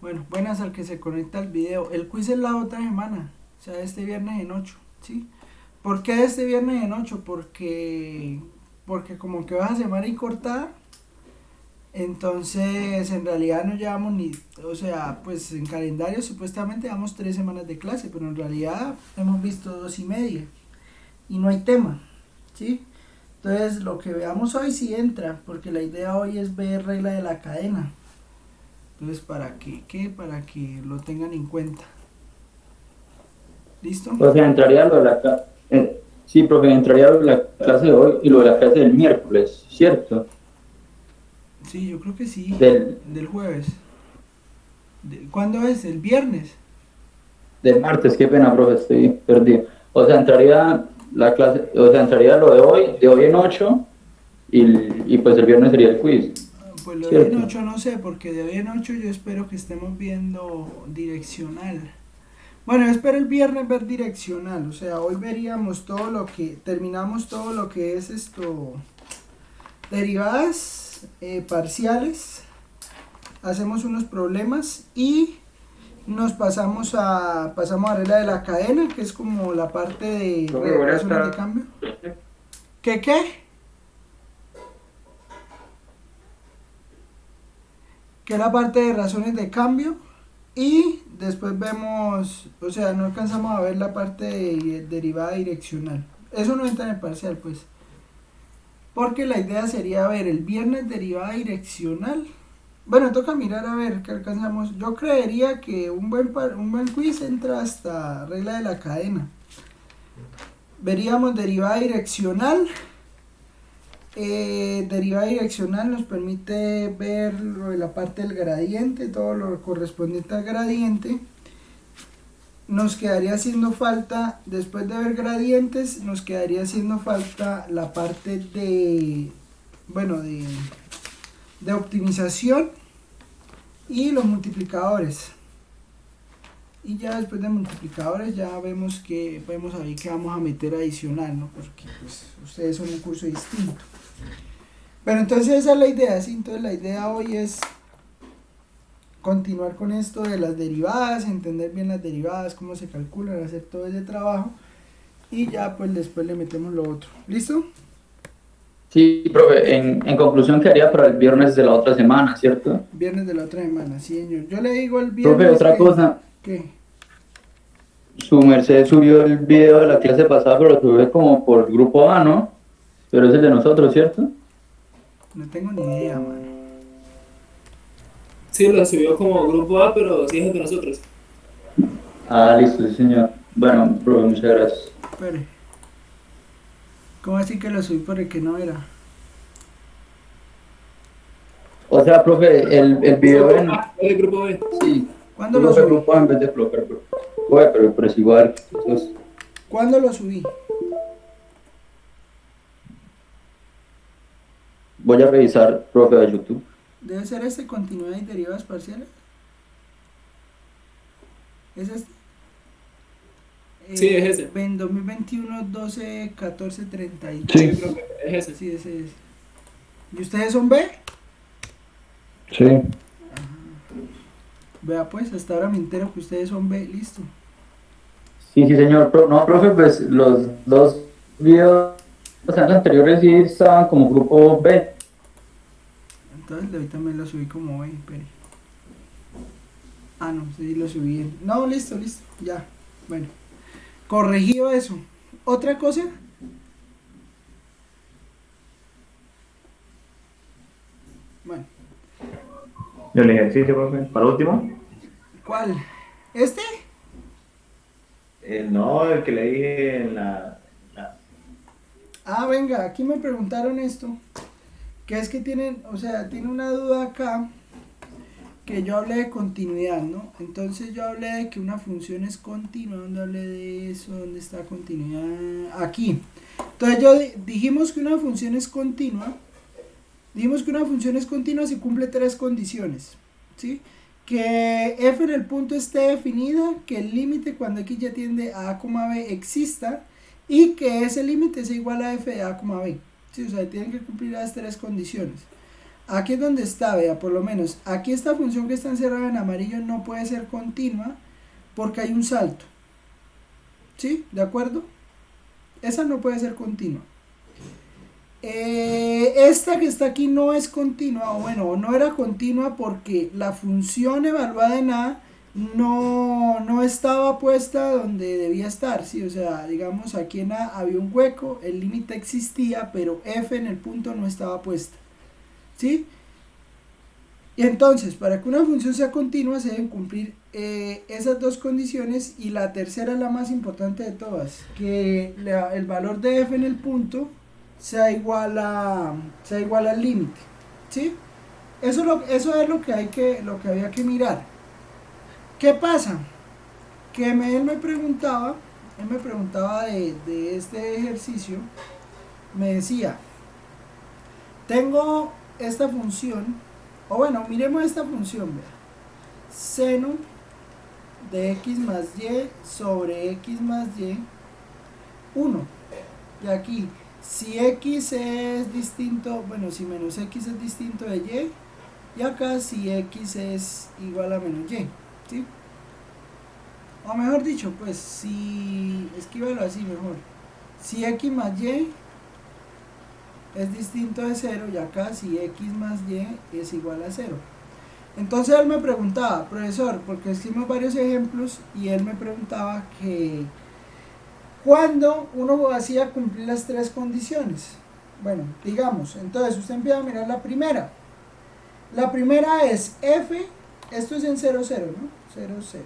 Bueno, buenas al que se conecta al video. El quiz es la otra semana, o sea, este viernes en 8, ¿sí? ¿Por qué este viernes en 8? Porque como que va a semana y cortada, entonces en realidad no llevamos ni, o sea, pues en calendario supuestamente llevamos 3 semanas de clase, pero en realidad hemos visto 2 y media y no hay tema, ¿sí? Entonces lo que veamos hoy sí entra, porque la idea hoy es ver regla de la cadena. Entonces, ¿para qué? ¿Qué? Para que lo tengan en cuenta. ¿Listo? Profe, entraría lo de sí, profe, entraría lo de la clase de hoy y lo de la clase del miércoles, ¿cierto? Sí, yo creo que sí. Del, Del jueves. ¿Cuándo es? ¿El viernes? del martes, qué pena, profe, estoy perdido. O sea, entraría la clase, o sea, entraría lo de hoy en 8 y pues el viernes sería el quiz, Pues lo de hoy en ¿cierto? 8 no sé, porque de hoy en 8 yo espero que estemos viendo direccional. Bueno, yo espero el viernes ver direccional. O sea, hoy veríamos todo lo que. Terminamos todo lo que es esto. Derivadas parciales. Hacemos unos problemas y nos pasamos a regla de la cadena, que es como la parte de Profe, buenas razones de tardes. cambio. ¿Qué qué? Que es la parte de razones de cambio. Y después vemos, o sea, no alcanzamos a ver la parte de derivada direccional. Eso no entra en el parcial, pues. Porque la idea sería ver el viernes derivada direccional. Bueno, toca mirar a ver qué alcanzamos. Yo creería que un buen quiz entra hasta regla de la cadena. Veríamos derivada direccional. Derivada direccional nos permite ver lo de la parte del gradiente, todo lo correspondiente al gradiente. Nos quedaría haciendo falta, después de ver gradientes, nos quedaría haciendo falta la parte de, bueno, de optimización y los multiplicadores. Y ya después de multiplicadores ya vemos que podemos saber que vamos a meter adicional, ¿no? Porque pues ustedes son un curso distinto. Pero entonces esa es la idea, ¿sí? Entonces la idea hoy es continuar con esto de las derivadas, entender bien las derivadas, cómo se calculan, hacer todo ese trabajo y ya pues después le metemos lo otro. ¿Listo? Sí, profe, en conclusión quedaría para el viernes de la otra semana, ¿cierto? Viernes de la otra semana, sí señor. Yo le digo el Profe, viernes otra que... cosa, ¿Qué? su merced subió el video de la clase pasada, pero lo subió como por grupo A, ¿no? Pero es el de nosotros, ¿cierto? No tengo ni idea, mano. Sí, lo subió como grupo A, pero sí es de nosotros. Ah, listo, sí, señor. Bueno, profe, muchas gracias. Espere. ¿Cómo así que lo subí por el que no era? O sea, profe, el video Grupo en... A es el grupo B. Sí, ¿Cuándo lo coloca subí? grupo A en vez de Flopper, bro. Oye, pero es igual. Eso es... ¿Cuándo lo subí? Voy a revisar, profe, a YouTube. Debe ser este, continuidad y derivadas parciales. ¿Es este? Sí, es ese. En 2021, 12, 14, 32. Sí, Sí, profe, es ese. Sí, ese es. ¿Y ustedes son B? sí. Vea pues, hasta ahora me entero que ustedes son B, listo. Sí, sí, señor. No, profe, pues los dos videos anteriores sí estaban como grupo B. Entonces ahorita me lo subí como B, espere. Ah, no, sí lo subí bien. No, listo, listo, ya. Bueno, corregido eso. ¿Otra cosa? Bueno, El ejercicio, profe. Para último. ¿cuál? ¿Este? No, el que le dije en Ah, venga, aquí me preguntaron esto. Que es que tienen, o sea, tiene una duda acá que yo hablé de continuidad, ¿no? Entonces yo hablé de que una función es continua. ¿Dónde hablé de eso? ¿Dónde está continuidad? Aquí. Entonces dijimos que una función es continua. Dijimos que una función es continua si cumple tres condiciones, ¿sí? Que f en el punto esté definida, que el límite cuando x ya tiende a a, b exista y que ese límite sea igual a f de a, b. ¿Sí? O sea, tienen que cumplir las tres condiciones. Aquí es donde está, vea, por lo menos, aquí esta función que está encerrada en amarillo no puede ser continua porque hay un salto. ¿Sí? ¿De acuerdo? Esa no puede ser continua. Esta que está aquí no es continua, o bueno, no era continua porque la función evaluada en A no estaba puesta donde debía estar, ¿sí? O sea, digamos aquí en A había un hueco, el límite existía, pero F en el punto no estaba puesta, ¿sí? Y entonces, para que una función sea continua se deben cumplir esas dos condiciones, y la tercera es la más importante de todas, que el valor de F en el punto sea igual al límite, ¿sí? Eso es lo que había que mirar. ¿Qué pasa? Que él me preguntaba de este ejercicio, me decía, tengo esta función, o bueno, miremos esta función, vea, seno de x más y sobre x más y 1, y aquí si x es distinto, bueno, si menos x es distinto de y acá si x es igual a menos y, ¿sí? O mejor dicho, pues si, escríbelo así mejor, si x más y es distinto de 0, y acá si x más y es igual a 0. Entonces él me preguntaba, profesor, porque hicimos varios ejemplos, y él me preguntaba que cuando uno hacía cumplir las tres condiciones. Bueno, digamos, entonces usted empieza a mirar la primera. La primera es f, esto es en 0, 0, ¿no? 0, 0.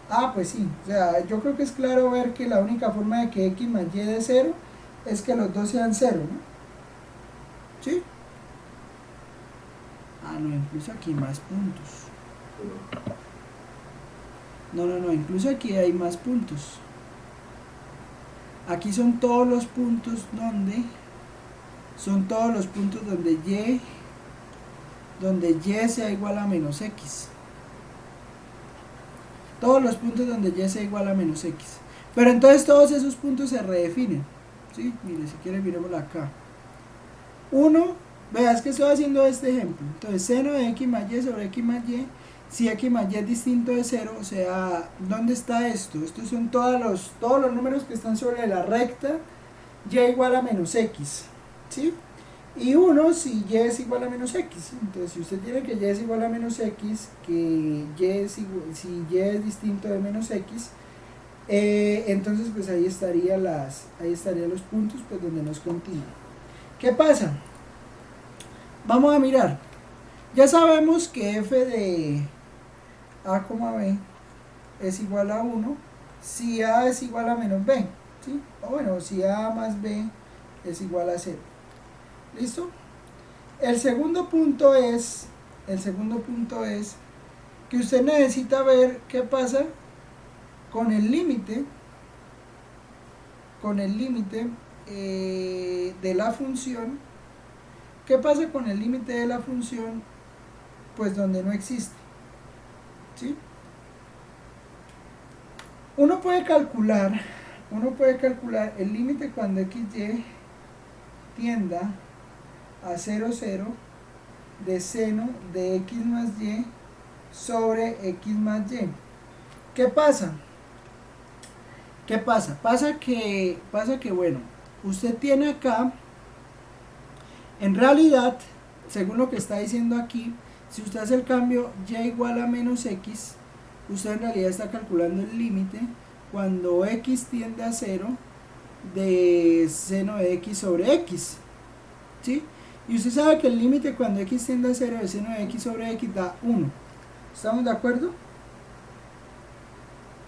Ah, pues sí, o sea, yo creo que es claro ver que la única forma de que x más y de 0 es que los dos sean 0, ¿no? ¿Sí? Ah, no, incluso aquí hay más puntos. No, incluso aquí hay más puntos. Aquí son todos los puntos donde y sea igual a menos x. Todos los puntos donde y sea igual a menos x. Pero entonces todos esos puntos se redefinen, ¿sí? Mire, si quiere miremoslo acá. 1, veas que estoy haciendo este ejemplo. Entonces seno de x más y sobre x más y, si x más y es distinto de 0, o sea, ¿dónde está esto? Estos son todos los números que están sobre la recta y igual a menos x, ¿sí? Y 1 si y es igual a menos x. Entonces si usted tiene que y es igual a menos x, que si y es distinto de menos x, entonces pues ahí estarían los puntos pues donde nos continúa. ¿Qué pasa? Vamos a mirar. Ya sabemos que f de a, b es igual a 1 si a es igual a menos b, ¿sí? O bueno, si a más b es igual a 0. ¿Listo? El segundo punto es que usted necesita ver qué pasa con el límite de la función. ¿Qué pasa con el límite de la función? Pues donde no existe, ¿sí? Uno puede calcular el límite cuando xy tienda a 0, 0 de seno de x más y sobre x más y. ¿Qué pasa? Pasa que bueno, usted tiene acá, en realidad, según lo que está diciendo aquí, si usted hace el cambio y igual a menos x, usted en realidad está calculando el límite cuando x tiende a 0 de seno de x sobre x, ¿sí? Y usted sabe que el límite cuando x tiende a 0 de seno de x sobre x da 1. ¿Estamos de acuerdo?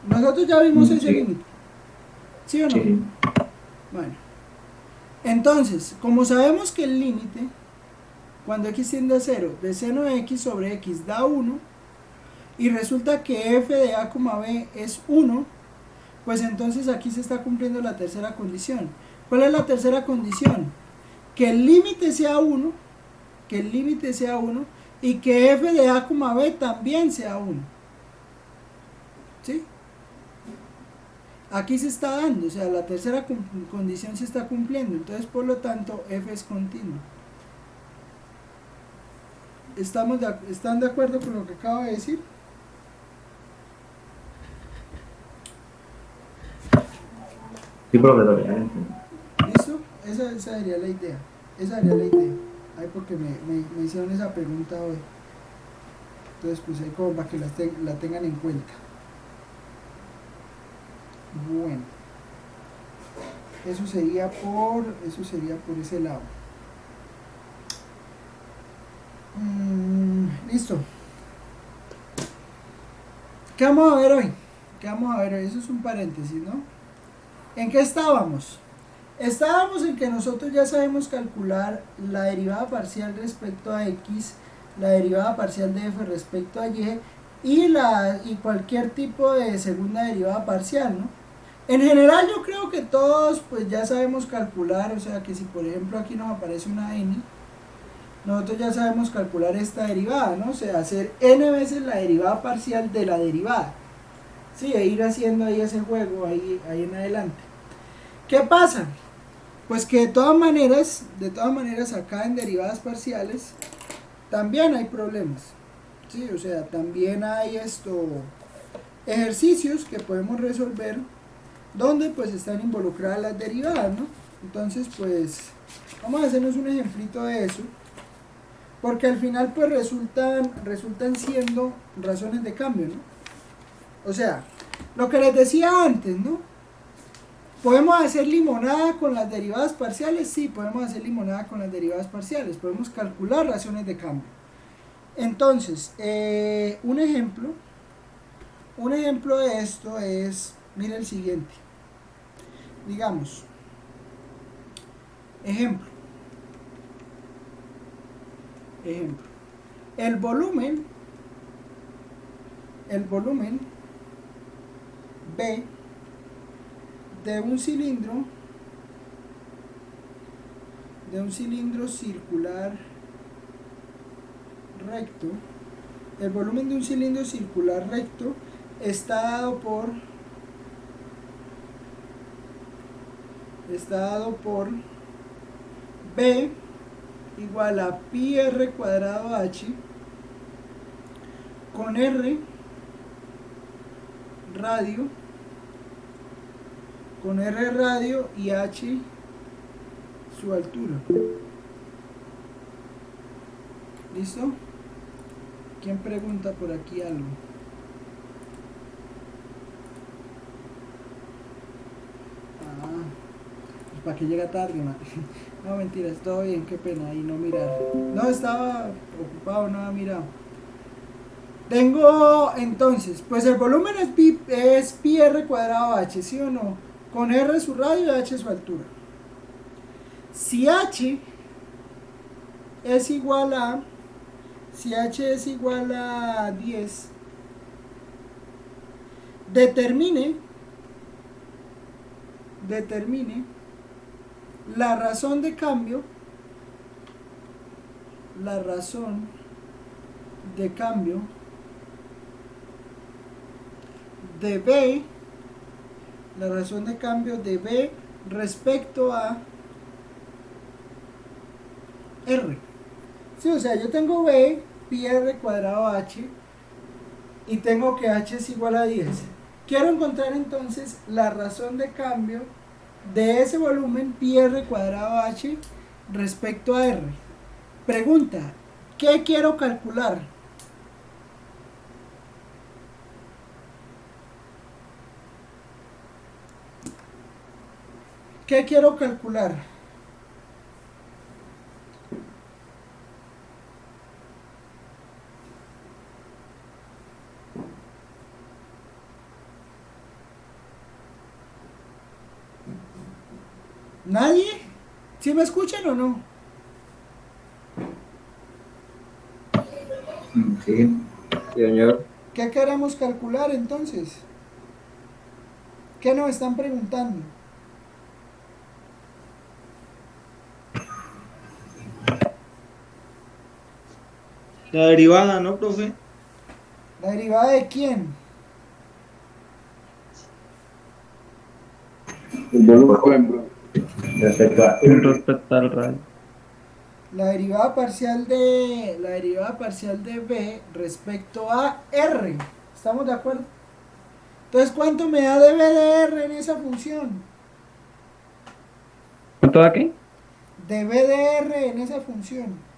Nosotros ya vimos ese límite, ¿sí o no? Sí. Bueno, entonces, como sabemos que el límite cuando x tiende a 0 de seno de x sobre x da 1, y resulta que f de a, b es 1, pues entonces aquí se está cumpliendo la tercera condición. ¿Cuál es la tercera condición? Que el límite sea 1, y que f de a, b también sea 1. ¿Sí? Aquí se está dando, o sea, la tercera condición se está cumpliendo, entonces por lo tanto f es continua. ¿Están de acuerdo con lo que acabo de decir? Sí, profesor, ya entiendo. ¿Listo? Esa sería la idea. Esa sería la idea. Ay, porque me hicieron esa pregunta hoy. Entonces, pues ahí como para que la tengan en cuenta. Bueno. Eso sería por ese lado. Listo. ¿Qué vamos a ver hoy? Eso es un paréntesis, ¿no? ¿En qué estábamos? Estábamos en que nosotros ya sabemos calcular la derivada parcial respecto a x, la derivada parcial de f respecto a y y cualquier tipo de segunda derivada parcial, ¿no? En general yo creo que todos pues ya sabemos calcular, o sea que si por ejemplo aquí nos aparece una n, nosotros ya sabemos calcular esta derivada, ¿no? O sea, hacer n veces la derivada parcial de la derivada. Sí, e ir haciendo ahí ese juego ahí en adelante. ¿Qué pasa? Pues que de todas maneras acá en derivadas parciales también hay problemas. Sí, o sea, también hay ejercicios que podemos resolver donde pues están involucradas las derivadas, ¿no? Entonces pues vamos a hacernos un ejemplito de eso, porque al final pues resultan siendo razones de cambio, ¿no? O sea, lo que les decía antes, ¿no? ¿Podemos hacer limonada con las derivadas parciales? Sí, podemos hacer limonada con las derivadas parciales. Podemos calcular razones de cambio. Entonces, un ejemplo de esto es, mire el siguiente. Digamos, ejemplo. El volumen B de un cilindro circular recto, el volumen de un cilindro circular recto está dado B igual a pi r cuadrado h con r radio y h su altura. ¿Listo? ¿Quién pregunta por aquí algo? Pues para que llega tarde, man. No, mentiras, todo bien, qué pena ahí no mirar. No, estaba ocupado, no había mirado. Tengo entonces, pues el volumen es pi r cuadrado h, ¿sí o no? Con r su radio y h su altura. Si h es igual a 10, determine la razón de cambio de B, respecto a R. Sí, o sea, yo tengo B, pi r cuadrado h, y tengo que h es igual a 10. Quiero encontrar entonces la razón de cambio de ese volumen pi r cuadrado h respecto a R. Pregunta, ¿qué quiero calcular? ¿Qué quiero calcular? ¿Nadie? ¿Sí me escuchan o no? Sí. Señor. ¿Qué queremos calcular entonces? ¿Qué nos están preguntando? La derivada, ¿no, profe? ¿La derivada de quién? El volumen, Respecto a Con R. respecto al radio. La derivada parcial de b respecto a r. ¿Estamos de acuerdo? Entonces, ¿cuánto me da de b de r en esa función? ¿Cuánto da qué? De b de r en esa función.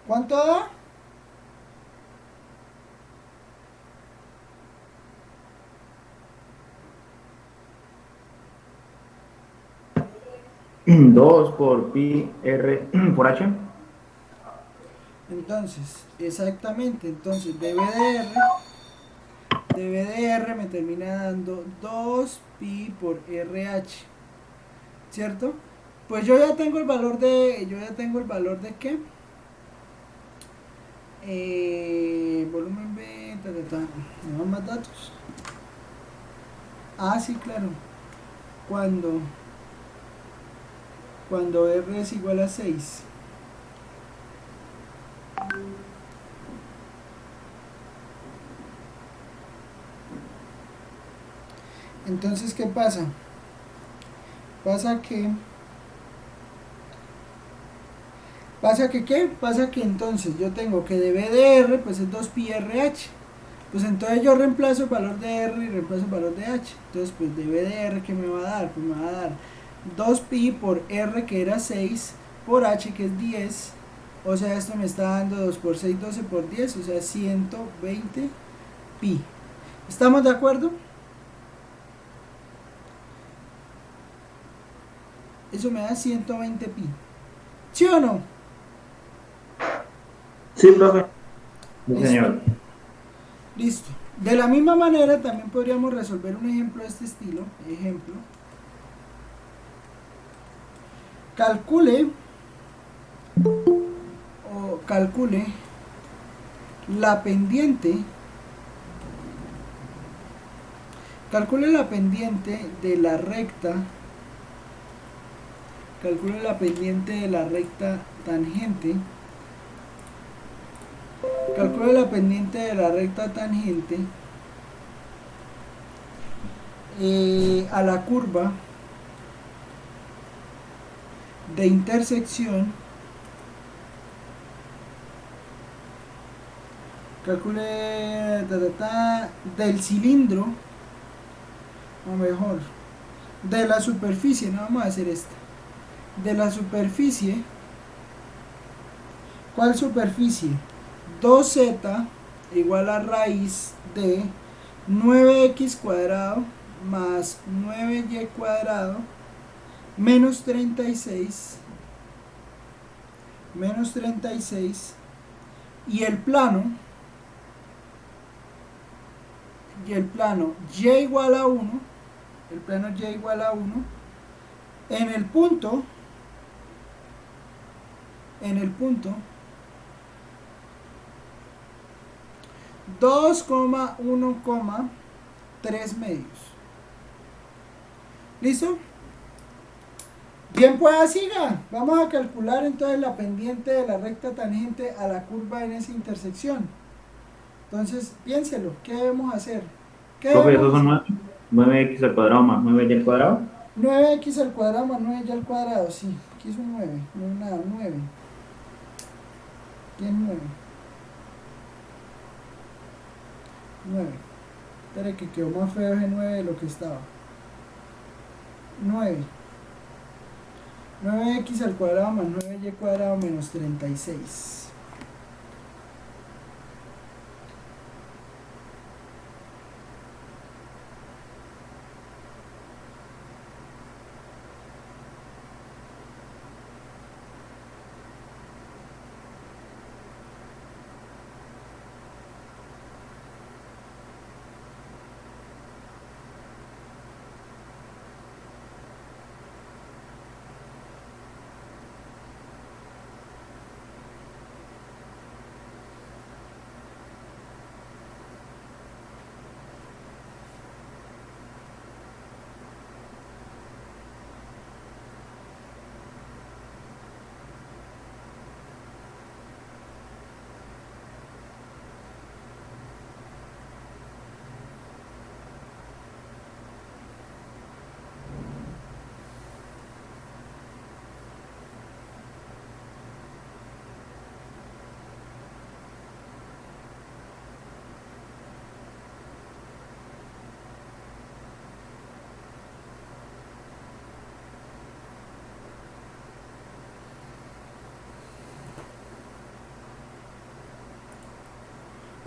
¿Cuánto da? Dos por pi r por h. Entonces, exactamente, entonces dB de R me termina dando 2 pi por RH, ¿cierto? Pues yo ya tengo el valor de ¿qué? Volumen B, ¿me dan más datos? Ah, sí, claro. Cuando, cuando R es igual a 6. Entonces, ¿qué pasa? Pasa que ¿qué? Pasa que entonces yo tengo que dB de R pues es 2 pi RH. Pues entonces yo reemplazo el valor de R y reemplazo el valor de H. Entonces pues dB de R, ¿qué me va a dar? Pues me va a dar 2 pi por R, que era 6, por H, que es 10. O sea, esto me está dando 2 por 6, 12 por 10, o sea, 120 pi. ¿Estamos de acuerdo? Eso me da 120 pi. ¿Sí o no? Sí, profe. Sí, Listo. señor. Listo. De la misma manera también podríamos resolver un ejemplo de este estilo. Ejemplo. Calcule la pendiente. Calcule la pendiente de la recta. Calcule la pendiente de la recta tangente. Calcule la pendiente de la recta tangente a la curva de intersección. Calcule del cilindro, o mejor, de la superficie. No vamos a hacer esta. De la superficie. ¿Cuál superficie? 2z igual a raíz de 9x cuadrado más 9y cuadrado menos 36 y el plano y igual a 1, en el punto 2,1,3 medios. ¿Listo? Bien, pues siga. Vamos a calcular entonces la pendiente de la recta tangente a la curva en esa intersección. Entonces, piénselo. ¿Qué debemos hacer? Profe, esos son 9x al cuadrado más 9y al cuadrado. 9x al cuadrado más 9y al cuadrado, sí. Aquí es un 9, no es nada, 9. Aquí es 9. 9. Espera que quedó más feo ese 9 de lo que estaba. 9. 9x al cuadrado más 9y cuadrado menos 36.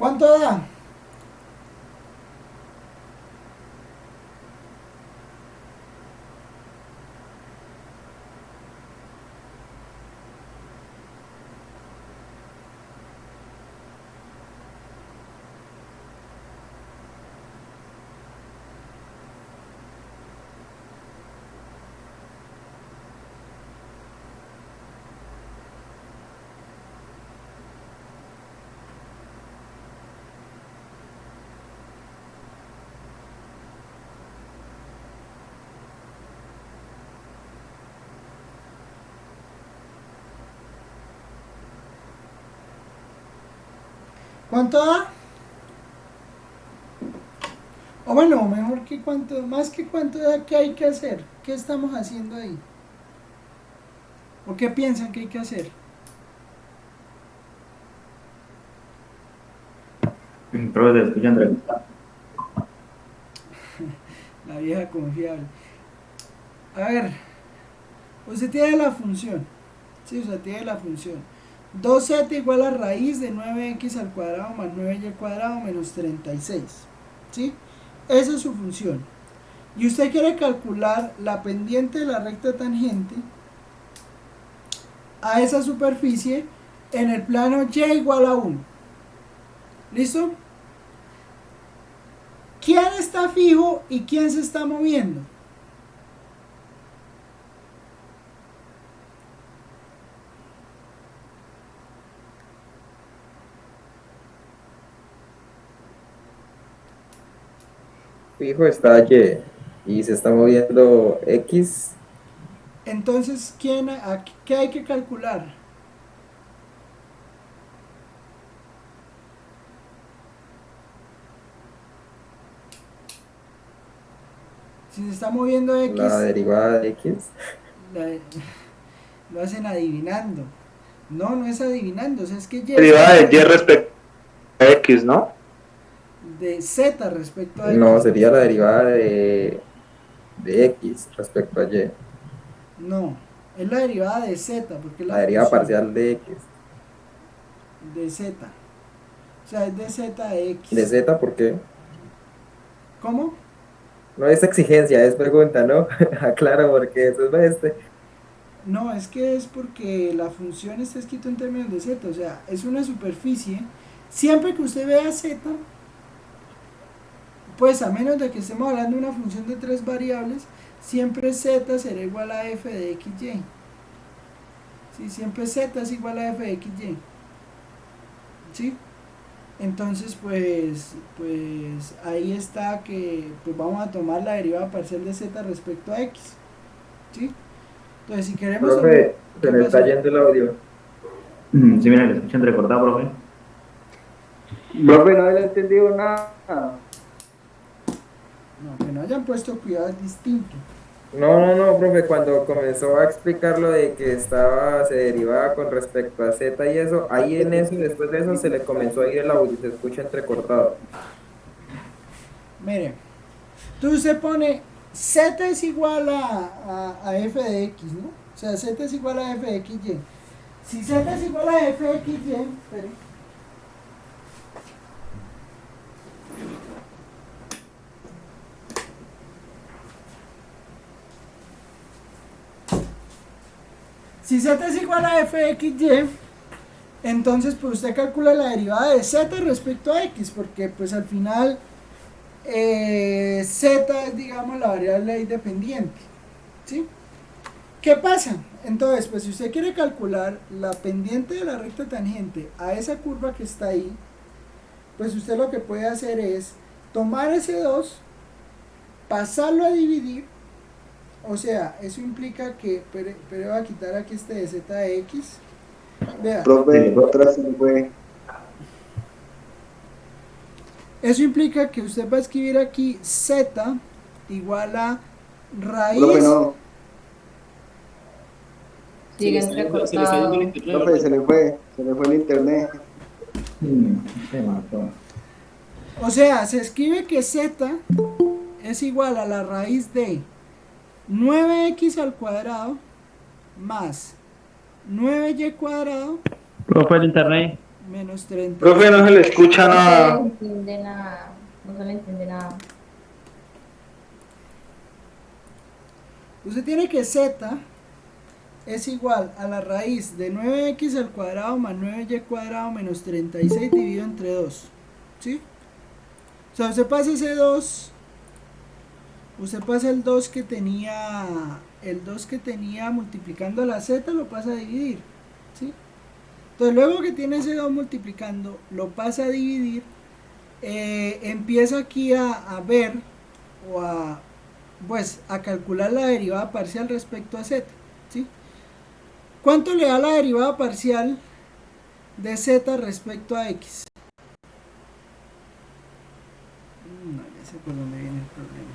¿Cuánto da? ¿Cuánto da? O bueno, mejor que cuánto, más que cuánto da, ¿qué hay que hacer? ¿Qué estamos haciendo ahí? ¿O qué piensan que hay que hacer? Profe, te escucha entrevista. La vieja confiable. A ver, usted tiene la función. Sí, usted tiene la función. 2z igual a raíz de 9x al cuadrado más 9y cuadrado menos 36. ¿Sí? Esa es su función. Y usted quiere calcular la pendiente de la recta tangente a esa superficie en el plano y igual a 1. ¿Listo? ¿Quién está fijo y quién se está moviendo? Fijo está Y se está moviendo X. Entonces, ¿qué hay que calcular? Si se está moviendo X, La derivada de X. la- lo hacen adivinando. No, no es adivinando, o sea, es que Y Derivada de Y respecto a X, ¿no? de Z respecto a X. No, sería la derivada de X respecto a Y. No, es la derivada de Z, porque es La derivada función parcial de X. de Z. O sea, es de Z de X. ¿De Z por qué? ¿Cómo? No es exigencia, es pregunta, ¿no? Aclaro porque eso es No, es que es porque la función está escrita en términos de Z, o sea, es una superficie. Siempre que usted vea Z, pues a menos de que estemos hablando de una función de 3 variables, siempre Z será igual a f de xy. Sí, siempre Z es igual a f de xy. ¿Sí? Entonces, pues ahí está que pues vamos a tomar la derivada parcial de Z respecto a x. ¿Sí? Entonces, si queremos... Profe, ¿qué se le está pasa? yendo el audio. Sí, mira, le escucha entrecortado, profe. Profe, no le he entendido nada. No, que no hayan puesto cuidado es distinto. No, profe, cuando comenzó a explicar lo de que se derivaba con respecto a Z y eso, ahí en eso, después de eso, se le comenzó a ir el audio, se escucha entrecortado. Mire, tú se pone Z es igual a f de x, ¿no? O sea, Z es igual a f de xy. Si Z es igual a f de xy, espere. Si Z es igual a f de xy, entonces pues usted calcula la derivada de Z respecto a x, porque pues al final Z es, digamos, la variable ahí dependiente. ¿Sí? ¿Qué pasa? Entonces, pues si usted quiere calcular la pendiente de la recta tangente a esa curva que está ahí, pues usted lo que puede hacer es tomar ese 2, pasarlo a dividir. O sea, eso implica que, pero voy a quitar aquí este de Z de X. Vea. Profe, otra se me fue. Eso implica que usted va a escribir aquí Z igual a raíz. Profe, no. Se Sigue le está yendo entrecortado. el internet, Profe, se le fue el internet. Se mató. O sea, se escribe que Z es igual a la raíz de 9x al cuadrado más 9y cuadrado Profe, el internet. menos 30. Profe, no se le escucha No se le nada. entiende nada. No se le entiende nada. Usted tiene que z es igual a la raíz de 9x al cuadrado más 9y cuadrado menos 36 dividido entre 2. ¿Sí? O sea, usted pasa ese 2, usted pasa el 2 que tenía, multiplicando la z, lo pasa a dividir. ¿Sí? Entonces luego que tiene ese 2 multiplicando, lo pasa a dividir, empieza aquí a ver o a calcular la derivada parcial respecto a z. ¿Sí? ¿Cuánto le da la derivada parcial de z respecto a x? No, ya sé por dónde viene el problema.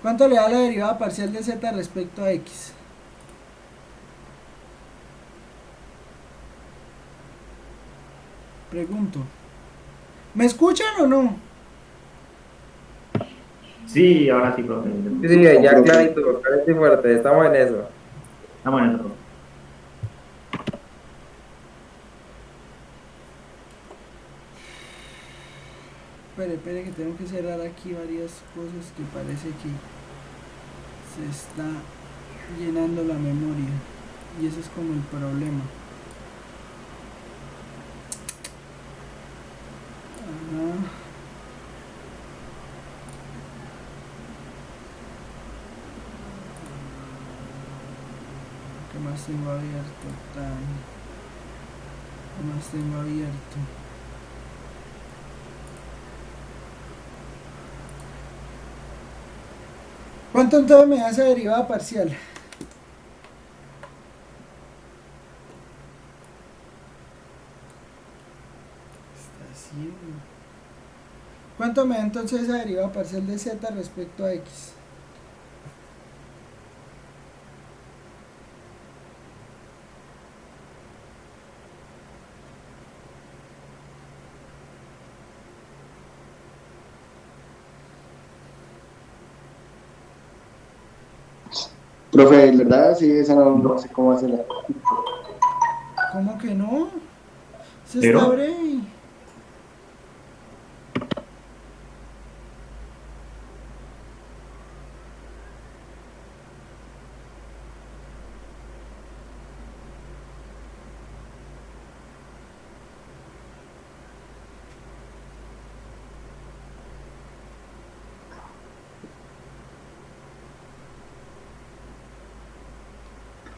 ¿Cuánto le da la derivada parcial de z respecto a x? Pregunto. ¿Me escuchan o no? Sí, ahora sí, profe. Sí, ya clarito, clarito y fuerte, estamos en eso. Estamos en eso, profe. Espere que tengo que cerrar aquí varias cosas que parece que se está llenando la memoria. Y ese es como el problema. Ajá. ¿Qué más tengo abierto? ¿Qué más tengo abierto? ¿Cuánto entonces me da esa derivada parcial? Está haciendo. ¿Cuánto me da entonces esa derivada parcial de z respecto a x? Profe, la verdad, sí, esa no sé cómo hacerla. ¿Cómo que no? Eso ¿Pero? está breve.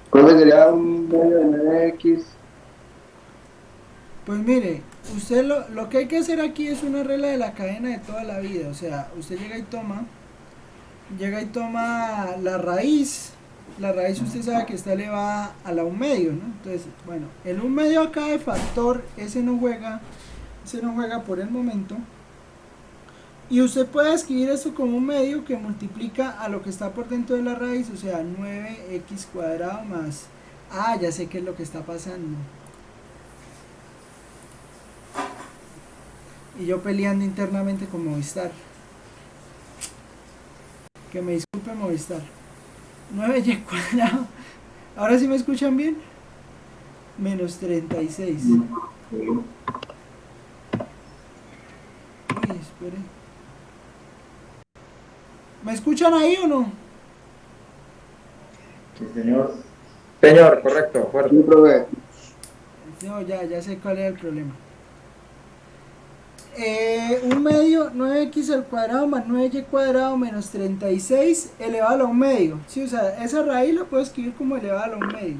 Profe, sería un medio de 9x. Pues mire, usted lo que hay que hacer aquí es una regla de la cadena de toda la vida. O sea, usted llega y toma la raíz. La raíz usted sabe que está elevada a la 1/2, ¿no? Entonces, bueno, el 1/2 acá de factor, ese no juega por el momento. Y usted puede escribir esto como un medio que multiplica a lo que está por dentro de la raíz, o sea, 9x cuadrado más... Ah, ya sé qué es lo que está pasando. Y yo peleando internamente con Movistar. Que me disculpe Movistar. 9y cuadrado. ¿Ahora sí me escuchan bien? Menos 36. Uy, espere. ¿Me escuchan ahí o no? Sí, señor. Señor, correcto, fuerte. Sí, profe. No, ya sé cuál es el problema. Un medio, 9x al cuadrado más 9y cuadrado menos 36 elevado a la 1/2. Sí, o sea, esa raíz la puedo escribir como elevada a la 1/2.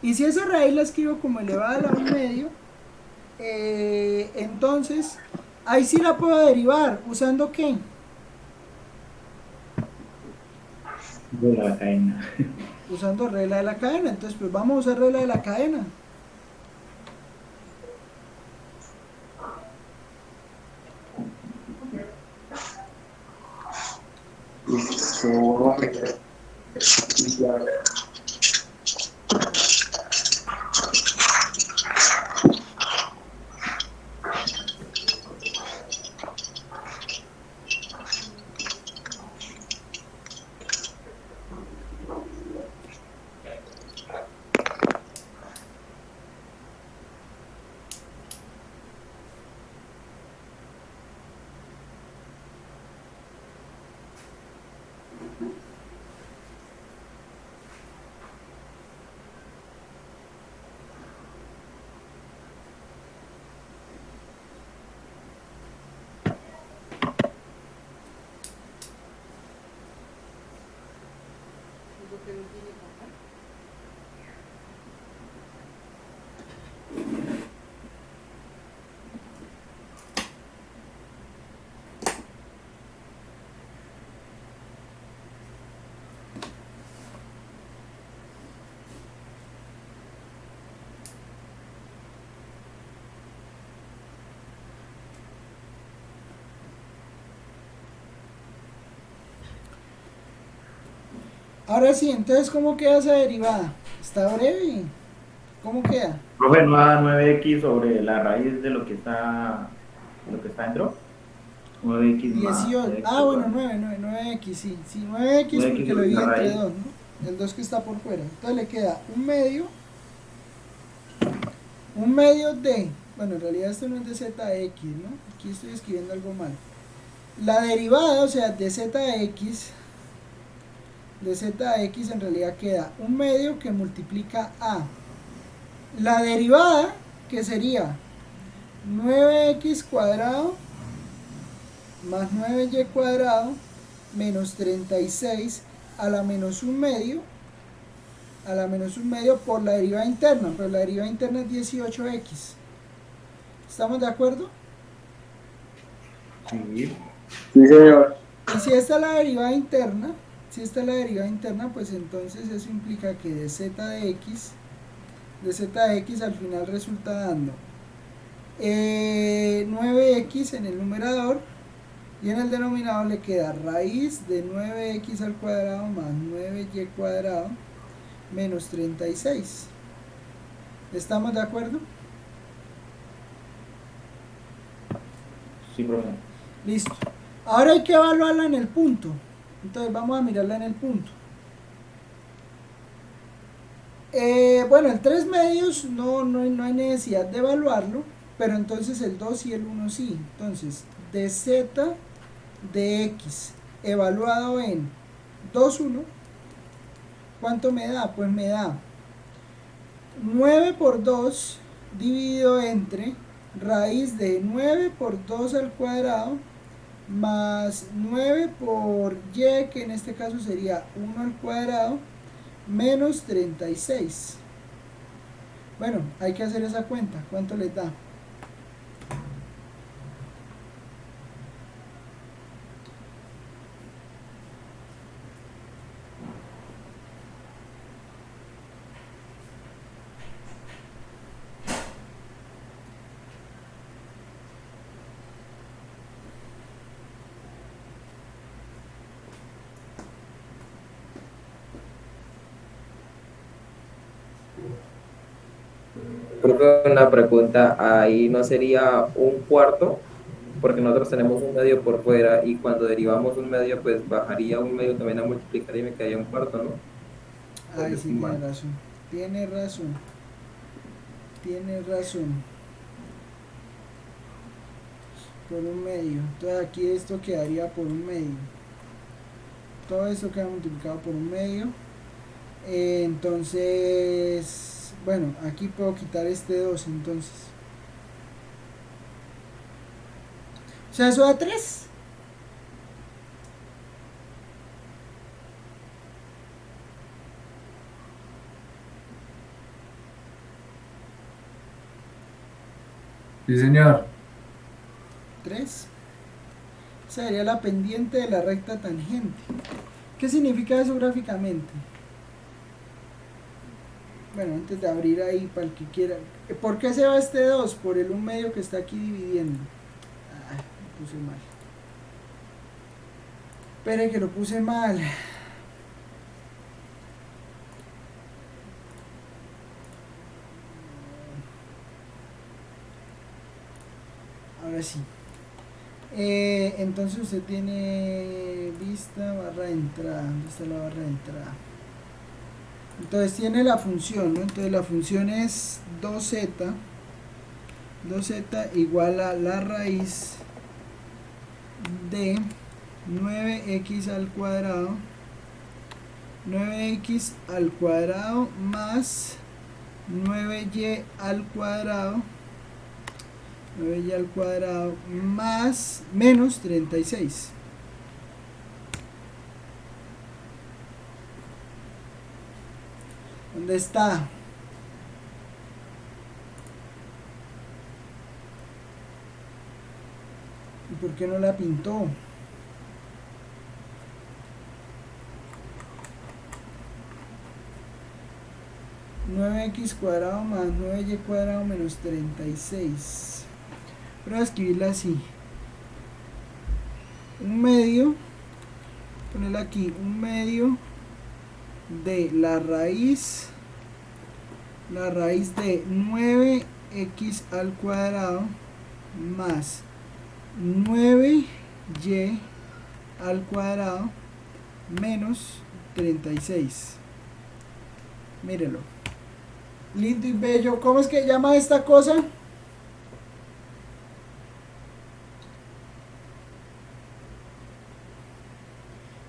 Y si esa raíz la escribo como elevada a la 1/2, entonces ahí sí la puedo derivar. ¿Usando qué? De la cadena. Usando regla de la cadena. Entonces, pues vamos a usar regla de la cadena. Ahora sí, entonces, ¿cómo queda esa derivada? ¿Está breve? ¿Cómo queda? Profe, ¿no da 9x sobre la raíz de lo que está dentro? 9x más 18. x Ah, bueno, igual. 9x, sí. Sí, 9x 9x porque lo sobre divide la entre raíz. 2, ¿no? El 2 que está por fuera. Entonces le queda un medio de, bueno, en realidad esto no es de z de x, ¿no? Aquí estoy escribiendo algo mal. La derivada, o sea, de z de x en realidad queda un medio que multiplica a la derivada, que sería 9x cuadrado más 9y cuadrado menos 36 a la menos un medio por la derivada interna, pero la derivada interna es 18x. ¿Estamos de acuerdo? Sí. Sí, señor. Y si esta es la derivada interna, pues entonces eso implica que de z de x al final resulta dando 9x en el numerador, y en el denominador le queda raíz de 9x al cuadrado más 9y cuadrado menos 36. ¿Estamos de acuerdo? Sí, profe. Listo. Ahora hay que evaluarla en el punto. Entonces vamos a mirarla en el punto. Bueno, el 3 medios no hay necesidad de evaluarlo, pero entonces el 2 y el 1 sí. Entonces, de z de x evaluado en 2, 1, ¿cuánto me da? Pues me da 9 por 2 dividido entre raíz de 9 por 2 al cuadrado más 9 por y, que en este caso sería 1 al cuadrado, menos 36. Bueno, hay que hacer esa cuenta. ¿Cuánto les da? Profe, una pregunta, ahí no sería un cuarto, porque nosotros tenemos un medio por fuera y cuando derivamos un medio, pues bajaría un medio también a multiplicar y me quedaría un cuarto, ¿no? Pues Ay, yo sí, estoy mal. tiene razón, por un medio. Entonces aquí esto quedaría por un medio, todo esto queda multiplicado por un medio. Entonces, bueno, aquí puedo quitar este 2 entonces. O sea, eso da 3. Sí, señor. 3. Esa sería la pendiente de la recta tangente. ¿Qué significa eso gráficamente? Bueno, antes de abrir ahí para el que quiera. ¿Por qué se va este 2? Por el 1 medio que está aquí dividiendo. Ah, lo puse mal. Espere que lo puse mal. Ahora sí. Entonces usted tiene vista, barra de entrada. ¿Dónde está la barra de entrada? Entonces tiene la función, ¿no? Entonces la función es 2z igual a la raíz de 9x al cuadrado, 9x al cuadrado más 9y al cuadrado, 9y al cuadrado más menos 36. ¿Dónde está? ¿Y por qué no la pintó? ¿9x cuadrado más 9y cuadrado menos 36? Pero voy a escribirla así. 1 medio, ponerla aquí, 1 medio de la raíz de 9x al cuadrado más 9y al cuadrado menos 36. Mírelo. Lindo y bello. ¿Cómo es que llama esta cosa?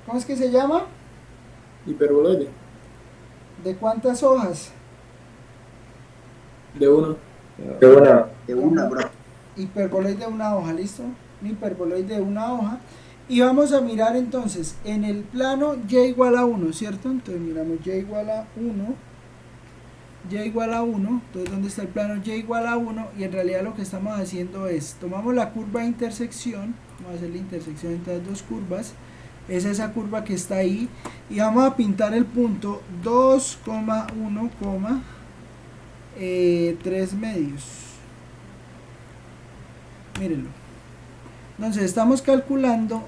¿Cómo es que se llama? Hiperboloide. ¿De cuántas hojas? De uno. De una, bro. Hiperboloide de una hoja, ¿listo? Un hiperboloide de una hoja. Y vamos a mirar entonces en el plano y igual a 1, ¿cierto? Entonces miramos y igual a 1. Y igual a 1. Entonces, ¿dónde está el plano y igual a 1? Y en realidad lo que estamos haciendo es, tomamos la curva de intersección, vamos a hacer la intersección entre las dos curvas. Es esa curva que está ahí. Y vamos a pintar el punto 2,1, 3 medios. Mírenlo. Entonces estamos calculando,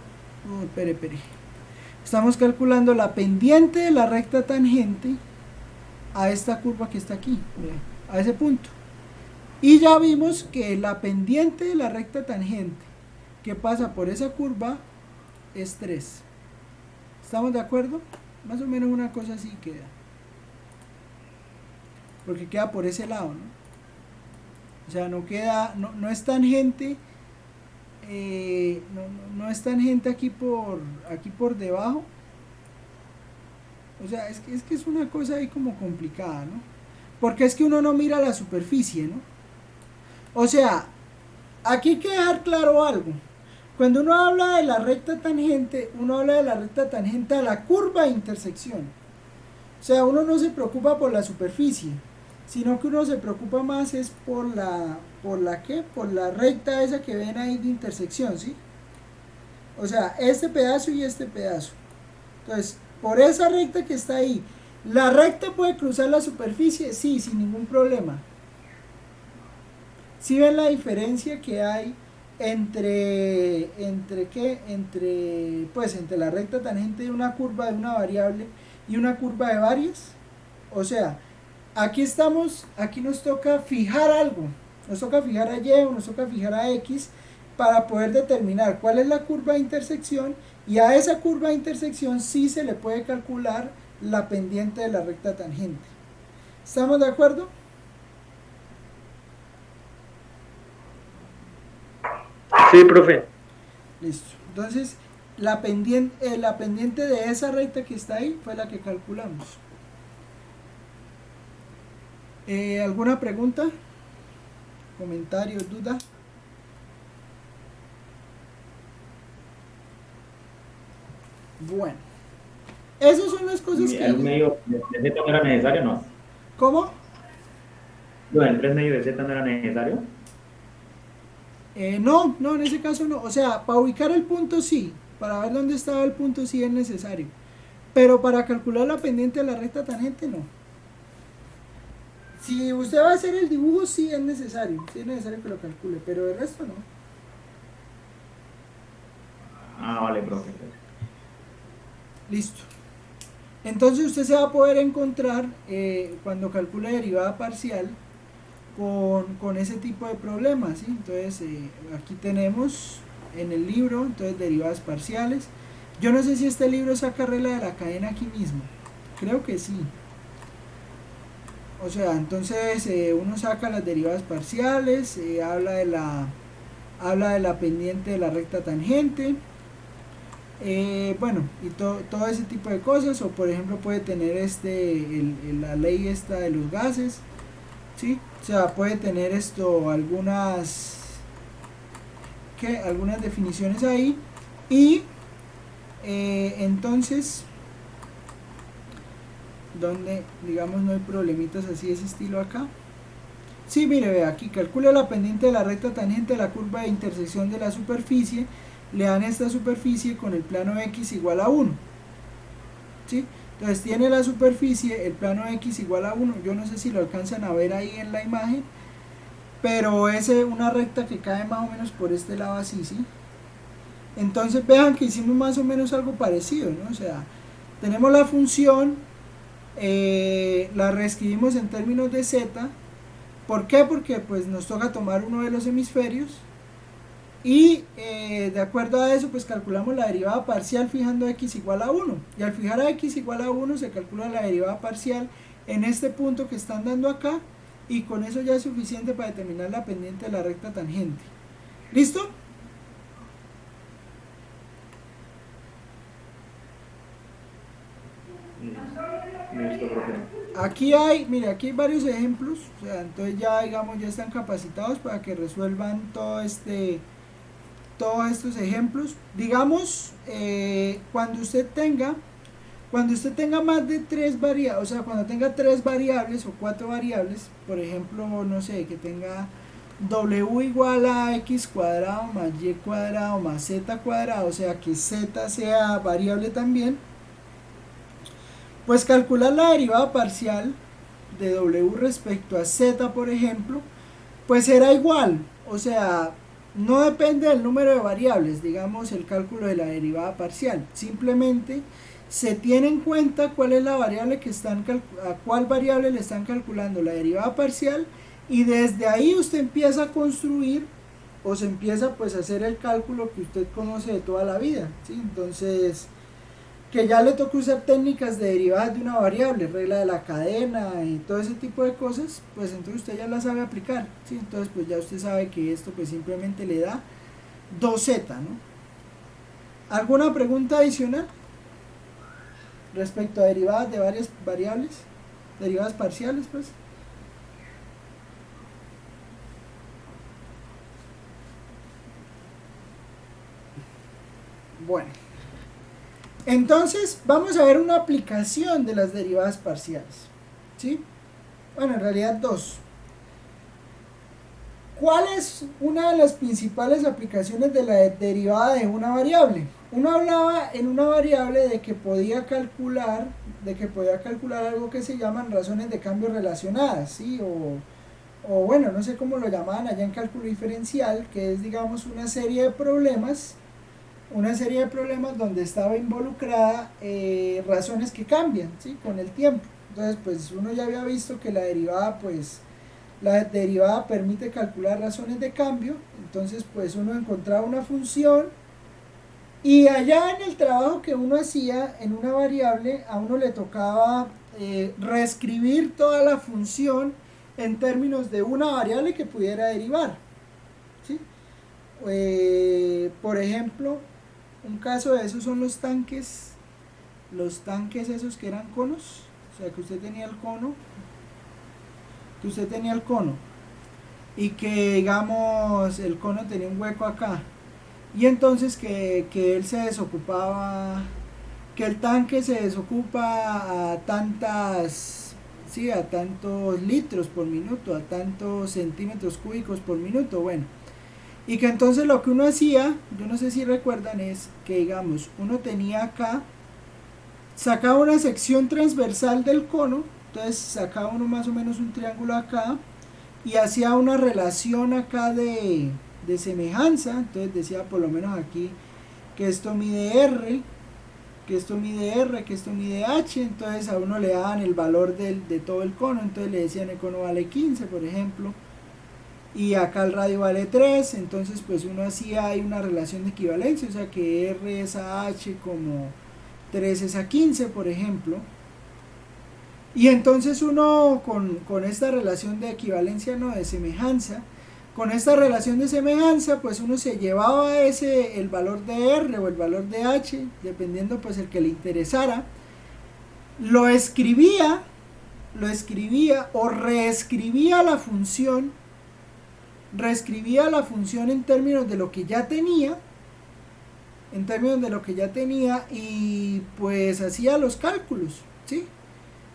estamos calculando la pendiente de la recta tangente a esta curva que está aquí, a ese punto. Y ya vimos que la pendiente de la recta tangente que pasa por esa curva es 3. ¿Estamos de acuerdo? Más o menos una cosa así queda. Porque queda por ese lado, ¿no? O sea, no queda, no es tangente, no es tangente aquí por debajo. O sea, es que es una cosa ahí como complicada, ¿no? Porque es que uno no mira la superficie, ¿no? O sea, aquí hay que dejar claro algo. Cuando uno habla de la recta tangente, uno habla de la recta tangente a la curva de intersección. O sea, uno no se preocupa por la superficie, sino que uno se preocupa más es por la recta esa que ven ahí de intersección, ¿sí? O sea, este pedazo y este pedazo. Entonces, por esa recta que está ahí, ¿la recta puede cruzar la superficie? Sí, sin ningún problema. ¿Sí ven la diferencia que hay entre la recta tangente de una curva de una variable y una curva de varias? O sea, aquí nos toca fijar algo, nos toca fijar a Y o nos toca fijar a X para poder determinar cuál es la curva de intersección, y a esa curva de intersección sí se le puede calcular la pendiente de la recta tangente. ¿Estamos de acuerdo? Sí, profe. Listo. Entonces, la pendiente de esa recta que está ahí fue la que calculamos. ¿Alguna pregunta? ¿Comentario? ¿Duda? Bueno. Esas son las cosas que... ¿El medio de Z no era necesario, no? ¿Cómo? ¿El 3 medio de Z no era necesario? No, en ese caso no. O sea, para ubicar el punto sí. Para ver dónde estaba el punto sí es necesario. Pero para calcular la pendiente de la recta tangente no. Si usted va a hacer el dibujo sí es necesario. Sí es necesario que lo calcule, pero el resto no. Ah, vale, profe. Listo. Entonces usted se va a poder encontrar cuando calcule derivada parcial con ese tipo de problemas, ¿sí? Entonces aquí tenemos en el libro, entonces derivadas parciales. Yo no sé si este libro saca regla de la cadena aquí mismo, creo que sí. O sea, entonces uno saca las derivadas parciales, habla de la pendiente de la recta tangente, bueno, y todo ese tipo de cosas. O por ejemplo puede tener la ley esta de los gases, ¿sí? O sea, puede tener algunas definiciones ahí. Y entonces, donde digamos no hay problemitas así de ese estilo acá. Sí, mire, ve aquí, calcula la pendiente de la recta tangente de la curva de intersección de la superficie. Le dan esta superficie con el plano X igual a 1, ¿sí? Entonces tiene la superficie, el plano X igual a 1. Yo no sé si lo alcanzan a ver ahí en la imagen, pero es una recta que cae más o menos por este lado así, ¿sí? Entonces vean que hicimos más o menos algo parecido, ¿no? O sea, tenemos la función la reescribimos en términos de z. ¿Por qué? Porque pues nos toca tomar uno de los hemisferios y de acuerdo a eso pues calculamos la derivada parcial fijando x igual a 1, y al fijar a x igual a 1 se calcula la derivada parcial en este punto que están dando acá, y con eso ya es suficiente para determinar la pendiente de la recta tangente. ¿Listo? Listo, profe. Aquí hay, mire, aquí hay varios ejemplos, o sea, entonces ya digamos ya están capacitados para que resuelvan todos estos ejemplos. Digamos, cuando usted tenga más de 3 variables, o sea, cuando tenga 3 variables o 4 variables, por ejemplo, no sé, que tenga w igual a x cuadrado más y cuadrado más z cuadrado, o sea, que z sea variable también, pues calcular la derivada parcial de w respecto a z, por ejemplo, pues será igual, o sea, no depende del número de variables, digamos, el cálculo de la derivada parcial, simplemente se tiene en cuenta cuál es la variable que están a cuál variable le están calculando la derivada parcial, y desde ahí usted empieza a construir o se empieza pues a hacer el cálculo que usted conoce de toda la vida, ¿sí? Entonces, que ya le toca usar técnicas de derivadas de una variable, regla de la cadena y todo ese tipo de cosas, pues entonces usted ya la sabe aplicar, ¿sí? Entonces pues ya usted sabe que esto pues simplemente le da 2z, ¿no? ¿Alguna pregunta adicional respecto a derivadas de varias variables? Derivadas parciales, pues. Bueno, entonces vamos a ver una aplicación de las derivadas parciales, ¿sí? Bueno, en realidad dos. ¿Cuál es una de las principales aplicaciones de la derivada de una variable? Uno hablaba en una variable de que podía calcular algo que se llaman razones de cambio relacionadas, ¿sí? O bueno, no sé cómo lo llamaban allá en cálculo diferencial, que es, digamos, una serie de problemas donde estaba involucrada razones que cambian, ¿sí? Con el tiempo. Entonces, pues uno ya había visto que la derivada permite calcular razones de cambio. Entonces, pues uno encontraba una función y allá en el trabajo que uno hacía en una variable, a uno le tocaba reescribir toda la función en términos de una variable que pudiera derivar, ¿sí? Por ejemplo, un caso de eso son los tanques esos que eran conos, o sea que usted tenía el cono y que digamos el cono tenía un hueco acá, y entonces que él se desocupaba, que el tanque se desocupa a tantos litros por minuto, a tantos centímetros cúbicos por minuto, bueno. Y que entonces lo que uno hacía, yo no sé si recuerdan, es que digamos, uno tenía acá, sacaba una sección transversal del cono, entonces sacaba uno más o menos un triángulo acá, y hacía una relación acá de semejanza, entonces decía por lo menos aquí que esto mide R, que esto mide R, que esto mide H, entonces a uno le daban el valor de todo el cono, entonces le decían el cono vale 15, por ejemplo, y acá el radio vale 3, entonces pues uno hacía ahí una relación de equivalencia, o sea que R es a H como 3 es a 15, por ejemplo, y entonces uno con esta relación de equivalencia, no, de semejanza, con esta relación de semejanza, pues uno se llevaba el valor de R o el valor de H, dependiendo pues el que le interesara, lo escribía o reescribía la función en términos de lo que ya tenía, y pues hacía los cálculos, ¿sí?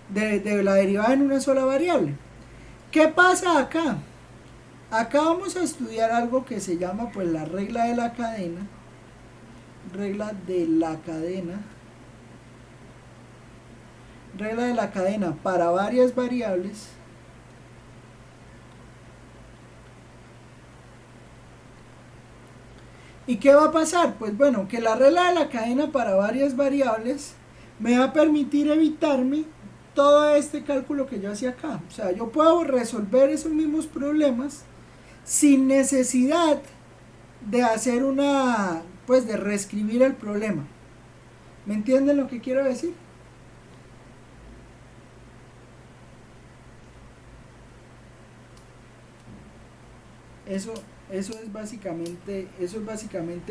De la derivada en una sola variable. ¿Qué pasa acá? Acá vamos a estudiar algo que se llama pues la regla de la cadena. Regla de la cadena para varias variables. ¿Y qué va a pasar? Pues bueno, que la regla de la cadena para varias variables me va a permitir evitarme todo este cálculo que yo hacía acá. O sea, yo puedo resolver esos mismos problemas sin necesidad de hacer pues de reescribir el problema. ¿Me entienden lo que quiero decir? Eso es básicamente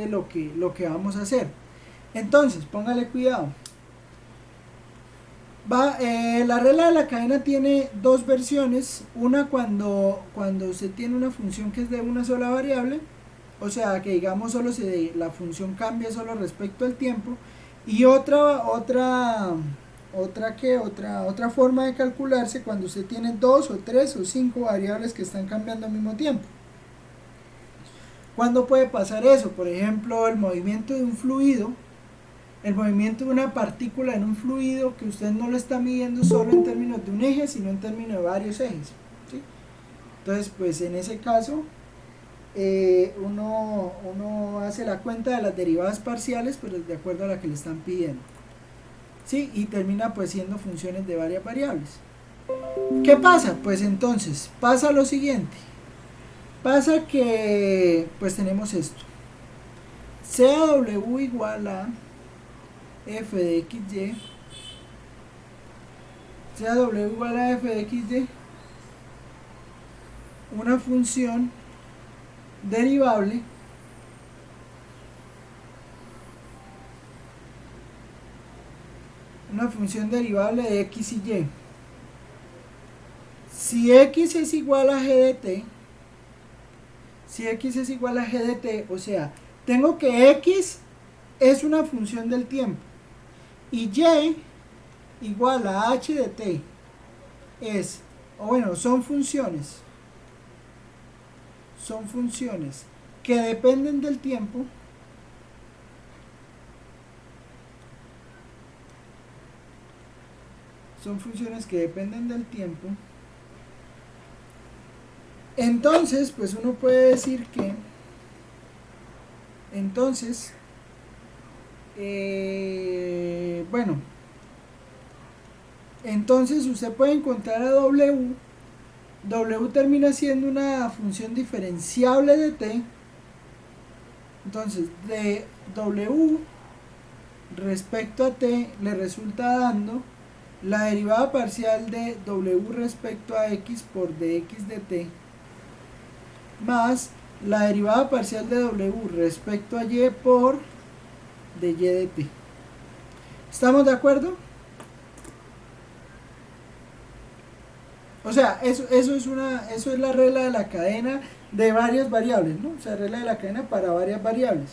lo que vamos a hacer. Entonces, póngale cuidado. La regla de la cadena tiene dos versiones. Una cuando se tiene una función que es de una sola variable, o sea que digamos la función cambia solo respecto al tiempo, y otra forma de calcularse cuando usted tiene 2 o 3 o 5 variables que están cambiando al mismo tiempo. ¿Cuándo puede pasar eso? Por ejemplo, el movimiento de un fluido, el movimiento de una partícula en un fluido, que usted no lo está midiendo solo en términos de un eje, sino en términos de varios ejes, ¿sí? Entonces, pues en ese caso, uno hace la cuenta de las derivadas parciales, pero de acuerdo a la que le están pidiendo, ¿sí? Y termina pues siendo funciones de varias variables. ¿Qué pasa? Pues entonces, pasa lo siguiente. Pasa que pues tenemos esto. CW igual a f de xy. CW igual a f de xy. Una función derivable de x y y. Si x es igual a g de t, o sea, tengo que x es una función del tiempo y y igual a h de t son funciones que dependen del tiempo, entonces pues uno puede decir que entonces usted puede encontrar a W termina siendo una función diferenciable de t. Entonces de W respecto a t le resulta dando la derivada parcial de W respecto a x por dx de t más la derivada parcial de W respecto a y por dy de t. ¿Estamos de acuerdo? O sea, eso es la regla de la cadena de varias variables, ¿no? O sea, regla de la cadena para varias variables.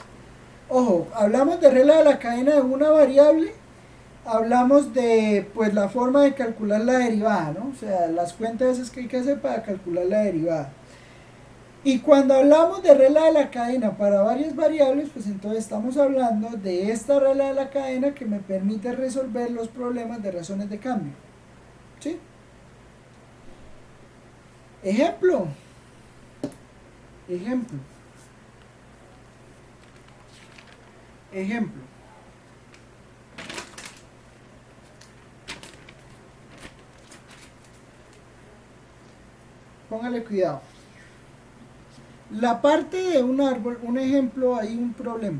Ojo, hablamos de regla de la cadena de una variable, hablamos de pues la forma de calcular la derivada, ¿no? O sea, las cuentas esas que hay que hacer para calcular la derivada. Y cuando hablamos de regla de la cadena para varias variables, pues entonces estamos hablando de esta regla de la cadena que me permite resolver los problemas de razones de cambio. ¿Sí? Ejemplo. Póngale cuidado. La parte de un árbol, un ejemplo, hay un problema.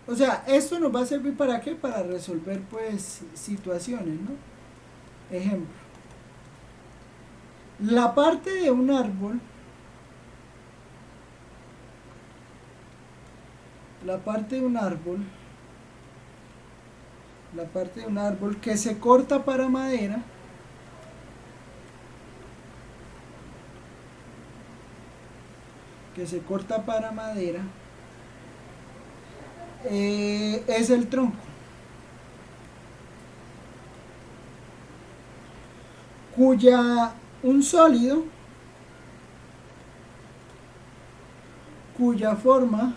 O sea, esto nos va a servir ¿para qué? Para resolver pues situaciones, ¿no? Ejemplo. La parte de un árbol, que se corta para madera, es el tronco, un sólido cuya forma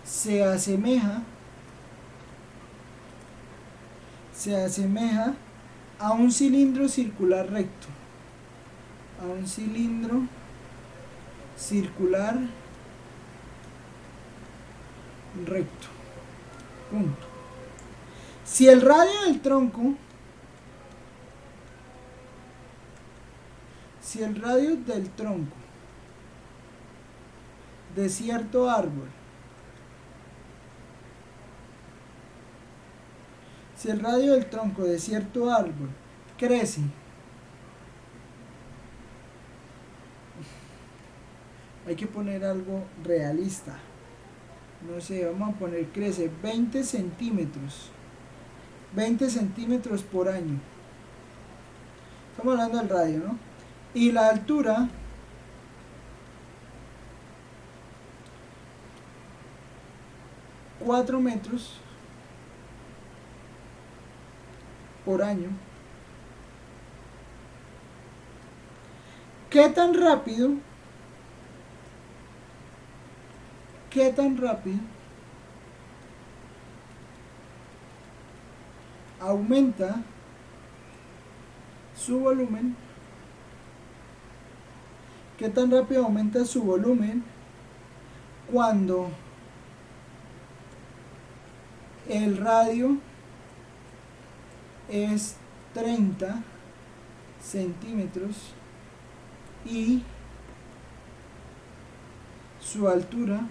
se asemeja a un cilindro circular recto, punto. Si el radio del tronco, de cierto árbol, crece, hay que poner algo realista, no sé, vamos a poner crece 20 centímetros por año. Estamos hablando del radio, ¿no? Y la altura ...4 metros por año. ¿Qué tan rápido aumenta su volumen? ¿Qué tan rápido aumenta su volumen cuando el radio es 30 centímetros y su altura,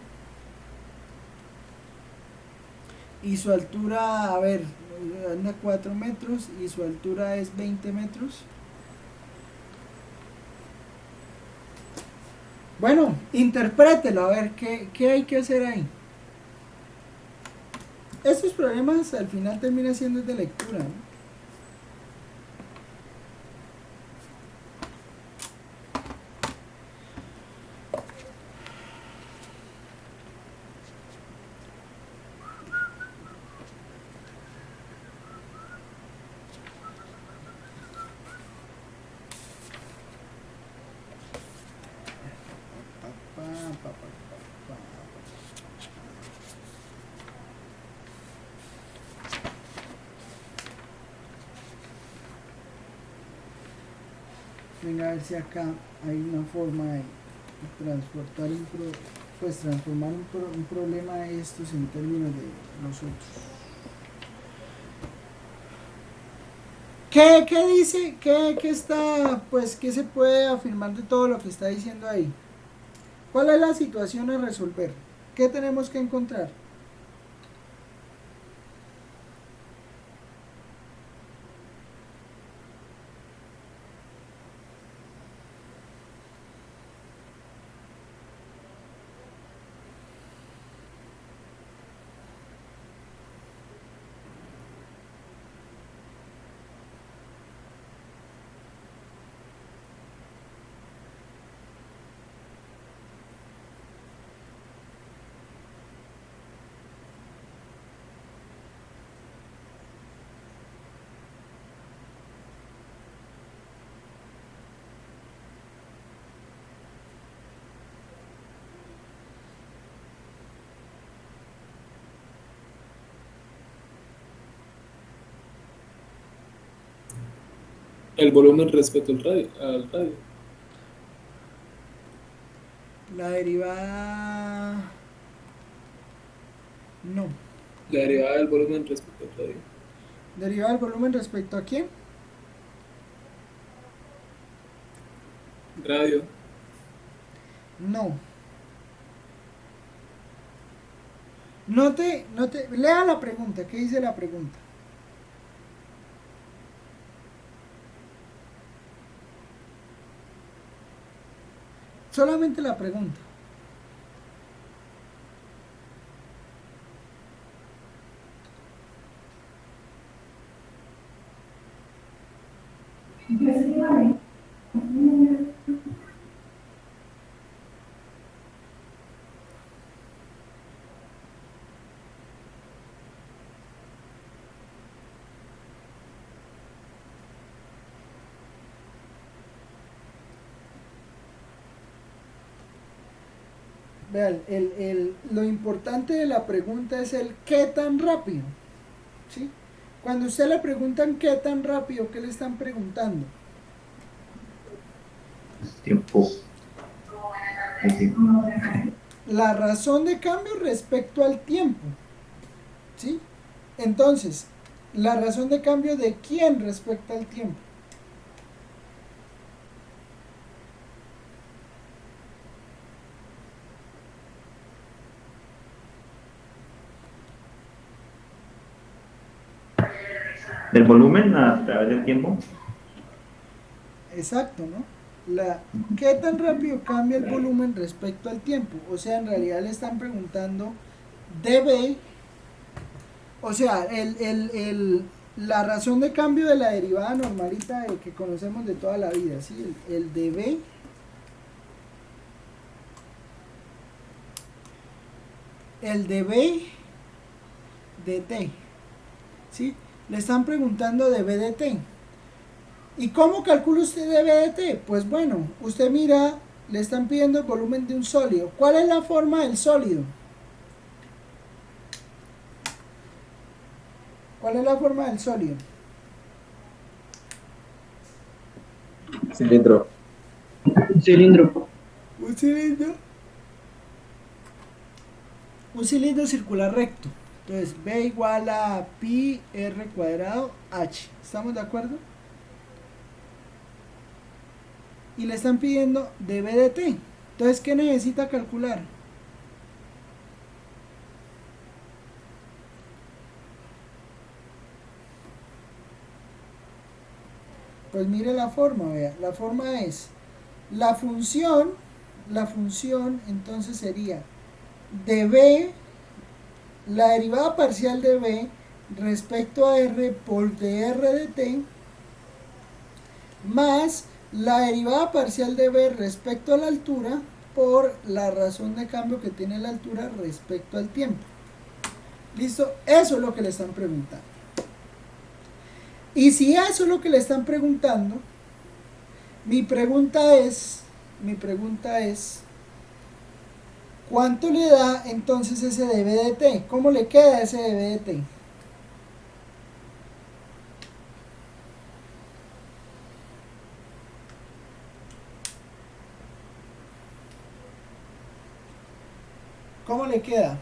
a ver, anda 4 metros y su altura es 20 metros? Bueno, interprételo, a ver qué hay que hacer ahí. Estos problemas al final terminan siendo de lectura, ¿no? Venga, a ver si acá hay una forma de transportar transformar un problema de estos en términos de los otros. ¿Qué dice? ¿Qué está, pues, qué se puede afirmar de todo lo que está diciendo ahí? ¿Cuál es la situación a resolver? ¿Qué tenemos que encontrar? El volumen respecto al radio. La derivada... No. La derivada del volumen respecto al radio. ¿Derivada del volumen respecto a quién? Radio. No. Lea la pregunta. ¿Qué dice la pregunta? Solamente la pregunta. Vean, lo importante de la pregunta es el qué tan rápido. ¿Sí? Cuando usted le preguntan qué tan rápido, ¿qué le están preguntando? Tiempo. La razón de cambio respecto al tiempo. ¿Sí? Entonces, La razón de cambio de quién respecto al tiempo. Del volumen a través del tiempo. Exacto, ¿no? ¿Qué tan rápido cambia el volumen respecto al tiempo? O sea, en realidad le están preguntando dB, o sea, la razón de cambio de la derivada normalita que conocemos de toda la vida, ¿sí? El dB de t, ¿sí? Le están preguntando dB de t. ¿Y cómo calcula usted dB de t? Pues bueno, usted mira, le están pidiendo el volumen de un sólido. ¿Cuál es la forma del sólido? ¿Cuál es la forma del sólido? Cilindro. Cilindro. Un cilindro circular recto. Entonces, B igual a pi r cuadrado h. ¿Estamos de acuerdo? Y le están pidiendo dB de t. Entonces, ¿qué necesita calcular? Pues mire la forma, vea. La forma es la función entonces sería dB, la derivada parcial de b respecto a r por dr de t, más la derivada parcial de b respecto a la altura por la razón de cambio que tiene la altura respecto al tiempo. ¿Listo? Eso es lo que le están preguntando. Y si eso es lo que le están preguntando, mi pregunta es, ¿cuánto le da entonces ese dB de t? ¿Cómo le queda ese dB de t? ¿Cómo le queda?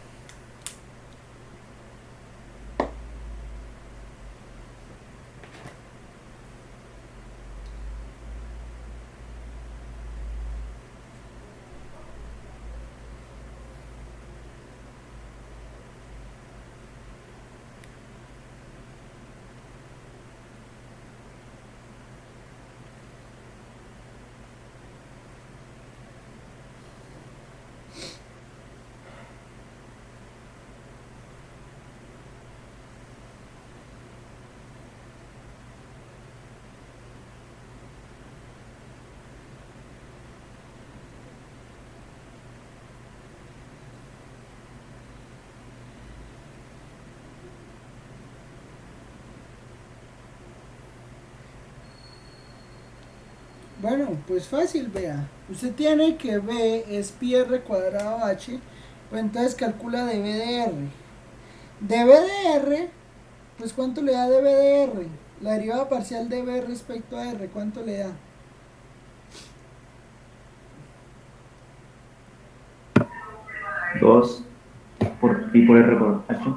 Bueno, pues fácil, vea. Usted tiene que B es pi r cuadrado h, pues entonces calcula dB de r. dB de r, pues ¿cuánto le da dB de r? La derivada parcial de b respecto a r, ¿cuánto le da? Dos por pi por r por h.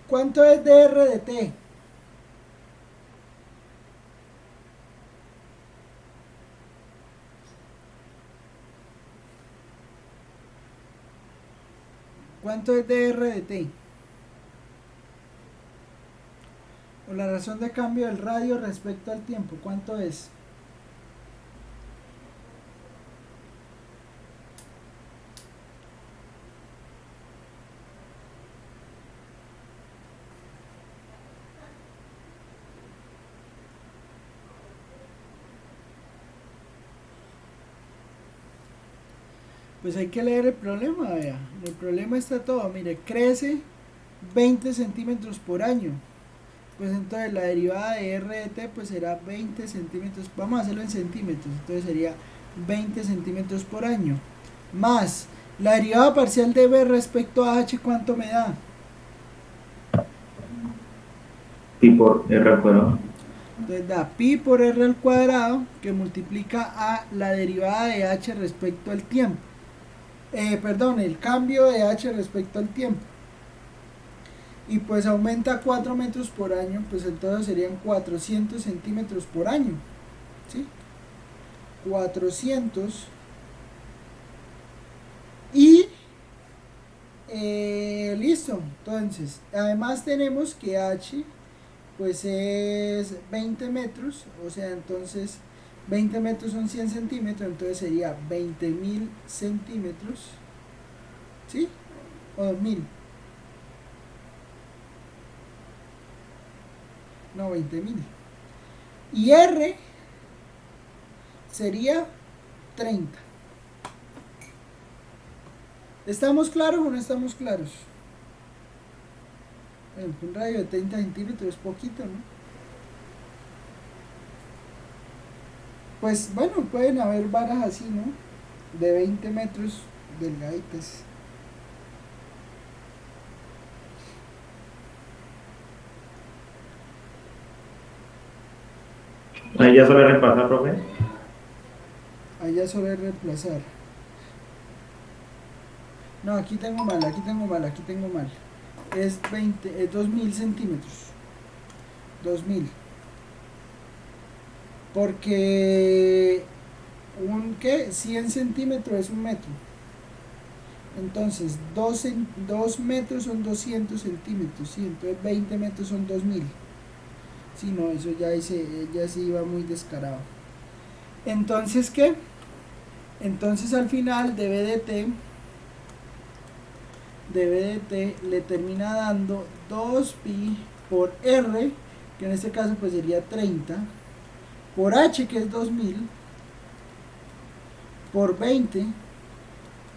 ¿Cuánto es dr de t? ¿Cuánto es dr de t? O la razón de cambio del radio respecto al tiempo, ¿cuánto es? Pues hay que leer el problema, vea. En el problema está todo, mire, crece 20 centímetros por año. Pues entonces la derivada de r de t pues será 20 centímetros, vamos a hacerlo en centímetros, entonces sería 20 centímetros por año. Más la derivada parcial de b respecto a h, ¿cuánto me da? Pi por r al cuadrado. Entonces da pi por r al cuadrado que multiplica a la derivada de h respecto al tiempo. Perdón, el cambio de h respecto al tiempo. y pues aumenta 4 metros por año, pues entonces serían 400 centímetros por año, ¿sí? 400 y listo. Entonces, además tenemos que h pues es 20 metros, o sea, entonces 20 metros son 100 centímetros, entonces sería 20.000 centímetros, ¿sí? O 2.000. No, 20.000. Y R sería 30. ¿Estamos claros o no estamos claros? Bueno, un radio de 30 centímetros es poquito, ¿no? Pues bueno, pueden haber varas así, ¿no? De 20 metros delgaditas. Ahí ya suele repasar, profe. Ahí ya solo es reemplazar. No, aquí tengo mal. Es 2.000 centímetros. 2.000. Porque 100 centímetros es 1 metro. Entonces, 2 metros son 200 centímetros. ¿Sí? Entonces, 20 metros son 2.000. Sí, no, eso ya sí iba muy descarado. Entonces, ¿qué? Entonces, al final, dB de t le termina dando 2pi por r, que en este caso pues sería 30, por h, que es 2.000, por 20,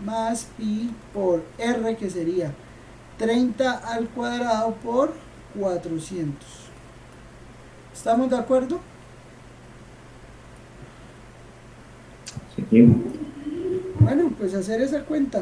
más pi por r, que sería 30 al cuadrado por 400. ¿Estamos de acuerdo? Sí. Bueno, pues hacer esa cuenta.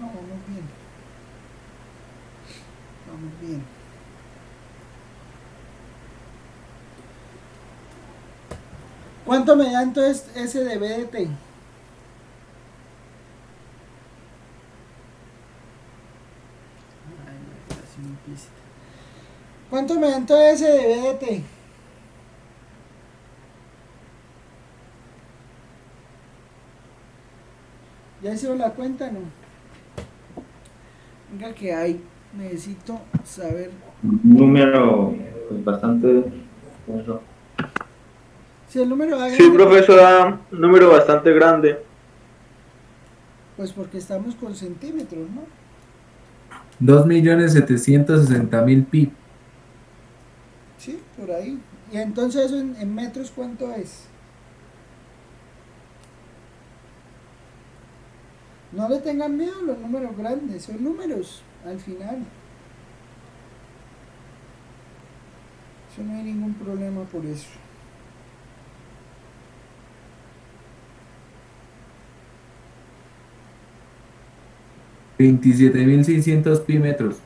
Vamos bien. Vamos bien. ¿Cuánto me da entonces ese de B de T? ¿Cuánto me da entonces ese de B de T? ¿Ya hicieron la cuenta? No. Venga, que hay. Necesito saber. Un número pues, bastante. Eso. Si el número da Sí, grande, profesor, da un número bastante grande. pues porque estamos con centímetros, ¿no? 2.760.000 pi. Sí, por ahí. Y entonces eso en metros, ¿cuánto es? No le tengan miedo a los números grandes, son números al final. Eso no hay ningún problema por eso. $27.600 pi metros.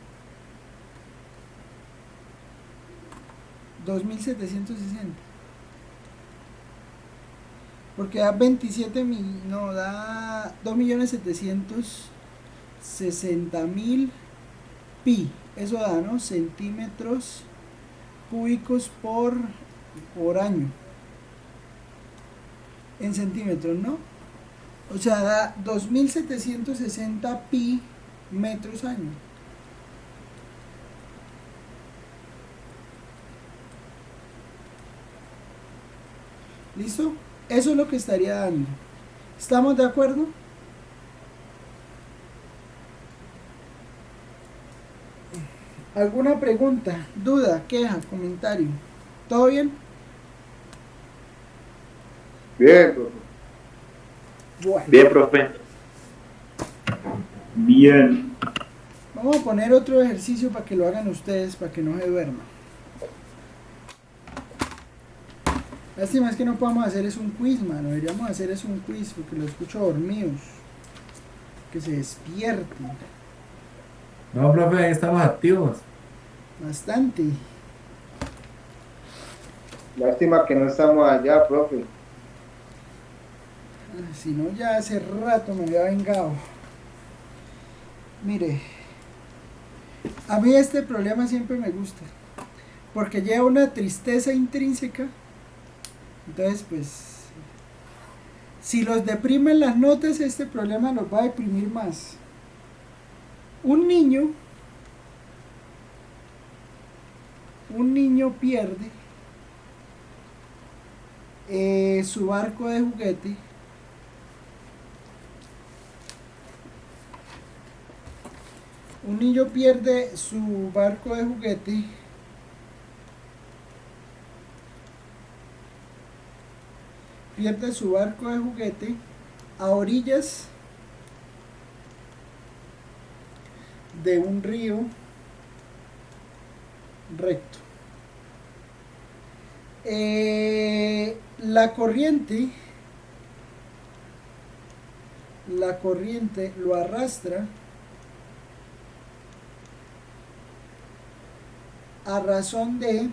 2.760. Porque da 27 mil, no, da 2.760.000 pi. Eso da, ¿no? Centímetros cúbicos por año. En centímetros, ¿no? O sea, da 2.760 pi metros año. ¿Listo? Eso es lo que estaría dando. ¿Estamos de acuerdo? ¿Alguna pregunta, duda, queja, comentario? ¿Todo bien? Bien, profe. Bueno, Bien, profe. Bien. vamos a poner otro ejercicio para que lo hagan ustedes, para que no se duerman. Lástima es que no podamos hacer es un quiz, mano. Deberíamos hacer es un quiz porque lo escucho dormidos. Que se despierten. No, profe, ahí estamos activos. Bastante. Lástima que no estamos allá, profe. Si no, ya hace rato me había vengado. Mire, a mí este problema siempre me gusta. Porque lleva una tristeza intrínseca. Entonces, pues, si los deprimen las notas, este problema los va a deprimir más. Un niño pierde su barco de juguete. Un niño pierde su barco de juguete a orillas de un río recto. La corriente lo arrastra a razón de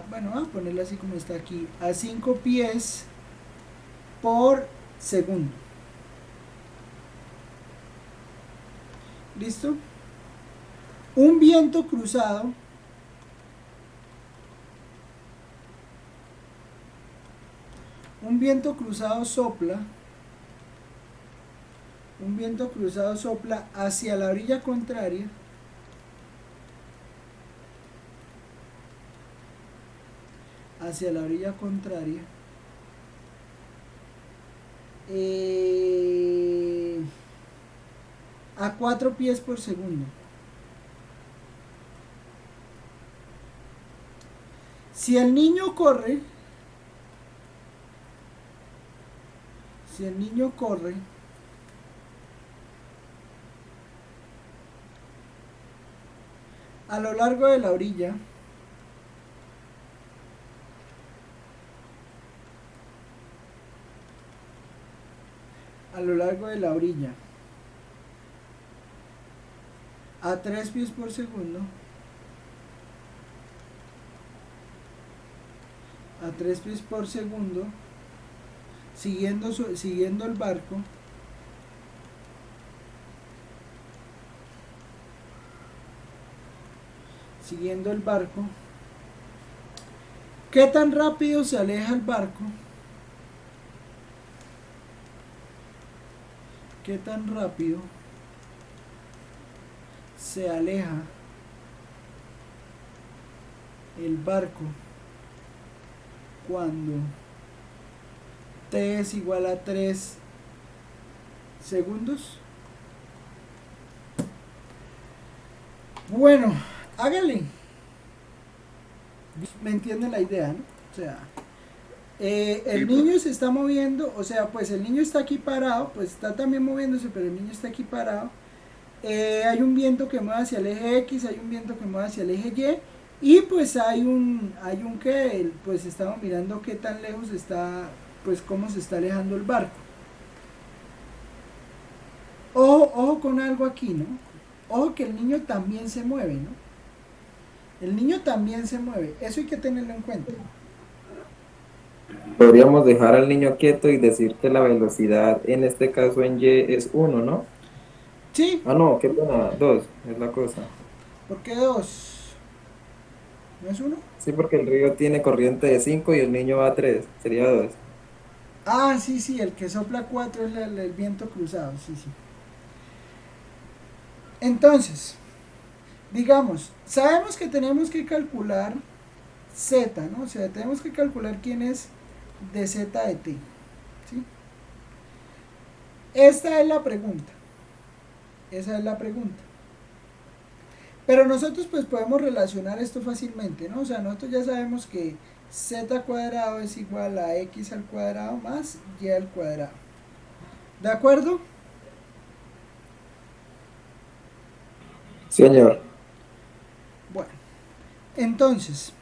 bueno, vamos a ponerlo así como está aquí, a 5 pies por segundo. ¿Listo? Un viento cruzado sopla hacia la orilla contraria a 4 pies por segundo. Si el niño corre a lo largo de la orilla, a 3 pies por segundo, siguiendo el barco, ¿qué tan rápido se aleja el barco? ¿Qué tan rápido se aleja el barco cuando t es igual a 3 segundos? Bueno, hágale. ¿Me entienden la idea, no? O sea, el niño se está moviendo, o sea, pues el niño está aquí parado, pues está también moviéndose, pero el niño está aquí parado. Hay un viento que mueve hacia el eje X, hay un viento que mueve hacia el eje Y, y pues hay un que, pues estamos mirando qué tan lejos está, pues cómo se está alejando el barco. Ojo con algo aquí, ¿no? Ojo que el niño también se mueve, ¿no? El niño también se mueve, eso hay que tenerlo en cuenta. Podríamos dejar al niño quieto y decir que la velocidad en este caso en Y es 1, ¿no? Sí. Ah, no, qué pena, 2 es la cosa. ¿Por qué 2? ¿No es 1? Sí, porque el río tiene corriente de 5 y el niño va a 3, sería 2. Ah, sí, sí, el que sopla 4 es el viento cruzado, sí, sí. Entonces, digamos, sabemos que tenemos que calcular z, ¿no? O sea, tenemos que calcular quién es de z de t, ¿sí? Esta es la pregunta. Esa es la pregunta. Pero nosotros pues podemos relacionar esto fácilmente, ¿no? O sea, nosotros ya sabemos que z cuadrado es igual a x al cuadrado más y al cuadrado. ¿De acuerdo? Señor. Bueno, entonces,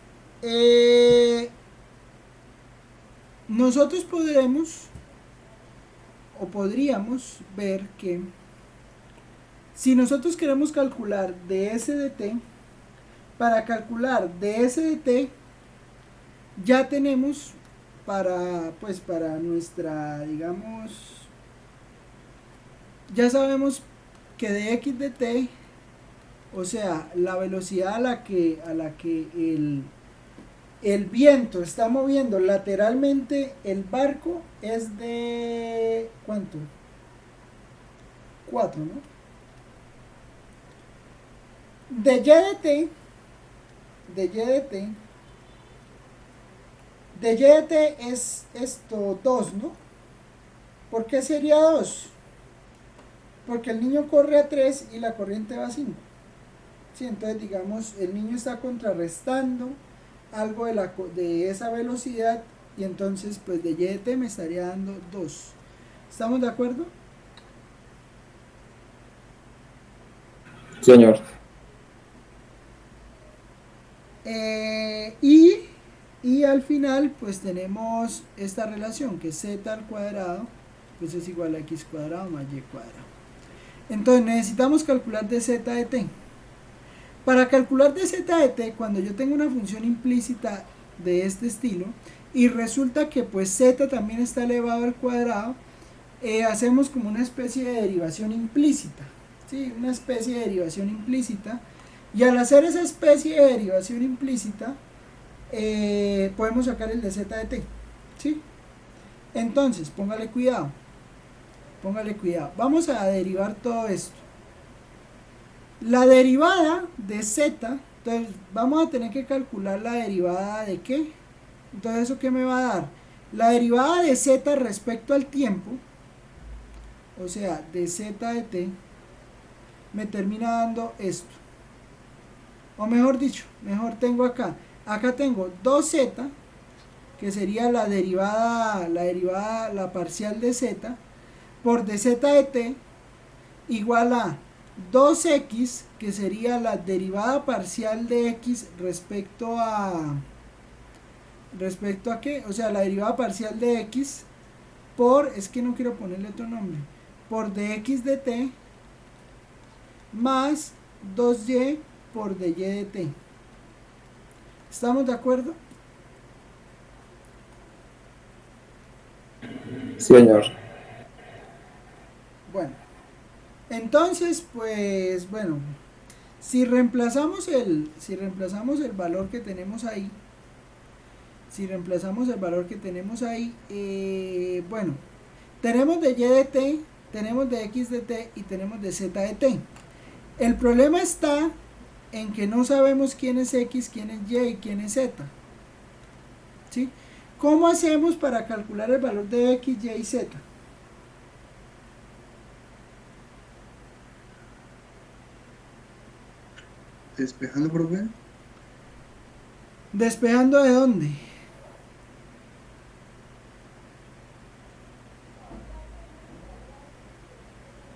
nosotros podremos o podríamos ver que si nosotros queremos calcular ds de t, para calcular ds de t ya tenemos para nuestra, digamos, ya sabemos que dx de t, o sea, la velocidad a la que el viento está moviendo lateralmente el barco es de ¿cuánto? 4, ¿no? De y de t, es esto 2, ¿no? ¿Por qué sería 2? Porque el niño corre a 3 y la corriente va a 5. Sí, entonces digamos, el niño está contrarrestando algo de esa velocidad y entonces pues de y de t me estaría dando 2. ¿Estamos de acuerdo? Señor. Y al final pues tenemos esta relación que z al cuadrado pues es igual a x cuadrado más y cuadrado. Entonces necesitamos calcular dz de t. Para calcular dz de t, cuando yo tengo una función implícita de este estilo y resulta que pues z también está elevado al cuadrado, hacemos como una especie de derivación implícita, ¿sí? Una especie de derivación implícita, y al hacer esa especie de derivación implícita podemos sacar el dz de t, ¿sí? Entonces, póngale cuidado, vamos a derivar todo esto. La derivada de z, entonces vamos a tener que calcular la derivada de qué. Entonces, ¿eso qué me va a dar? La derivada de z respecto al tiempo, o sea, de z de t, me termina dando esto. O mejor dicho, tengo acá tengo 2z, que sería la parcial de z, por dz de t, igual a 2x, que sería la derivada parcial de x respecto a qué, o sea, la derivada parcial de x por, es que no quiero ponerle otro nombre, por dx de t más 2y por dy de t. ¿Estamos de acuerdo? Señor. Bueno, entonces pues bueno, si reemplazamos el valor que tenemos ahí, bueno, tenemos de y de t, tenemos de x de t y tenemos de z de t. El problema está en que no sabemos quién es x, quién es y y quién es z, ¿sí? ¿Cómo hacemos para calcular el valor de x, y y z? Despejando, profe. ¿Despejando de dónde?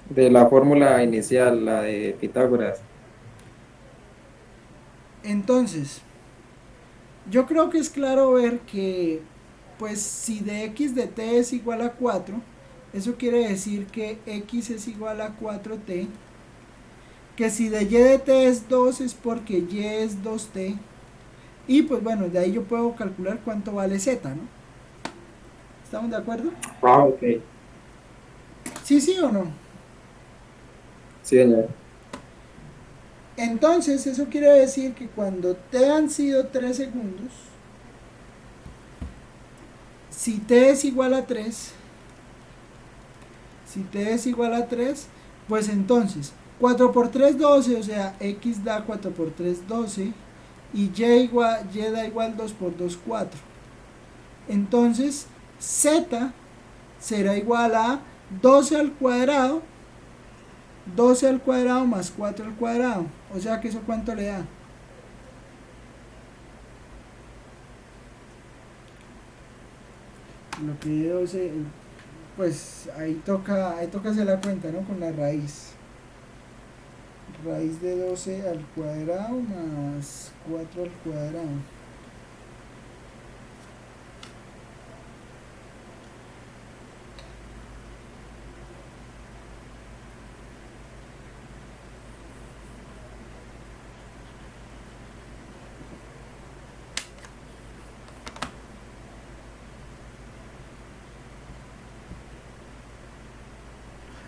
De la fórmula inicial, la de Pitágoras. Entonces, yo creo que es claro ver que, pues, si de x de t es igual a 4, eso quiere decir que x es igual a 4t, que si de y de t es 2 es porque y es 2t, y pues bueno, de ahí yo puedo calcular cuánto vale z, ¿no? ¿Estamos de acuerdo? Ah, ok. ¿Sí o no? Sí, señor. Entonces, eso quiere decir que cuando t han sido 3 segundos, Si t es igual a 3, pues entonces 4 por 3, 12, o sea, x da 4 por 3, 12, y y da igual 2 por 2, 4. Entonces, z será igual a 12 al cuadrado más 4 al cuadrado. O sea que eso ¿cuánto le da? Lo que de 12, pues ahí toca hacer la cuenta, ¿no? Con la raíz. Raíz de 12 al cuadrado más 4 al cuadrado.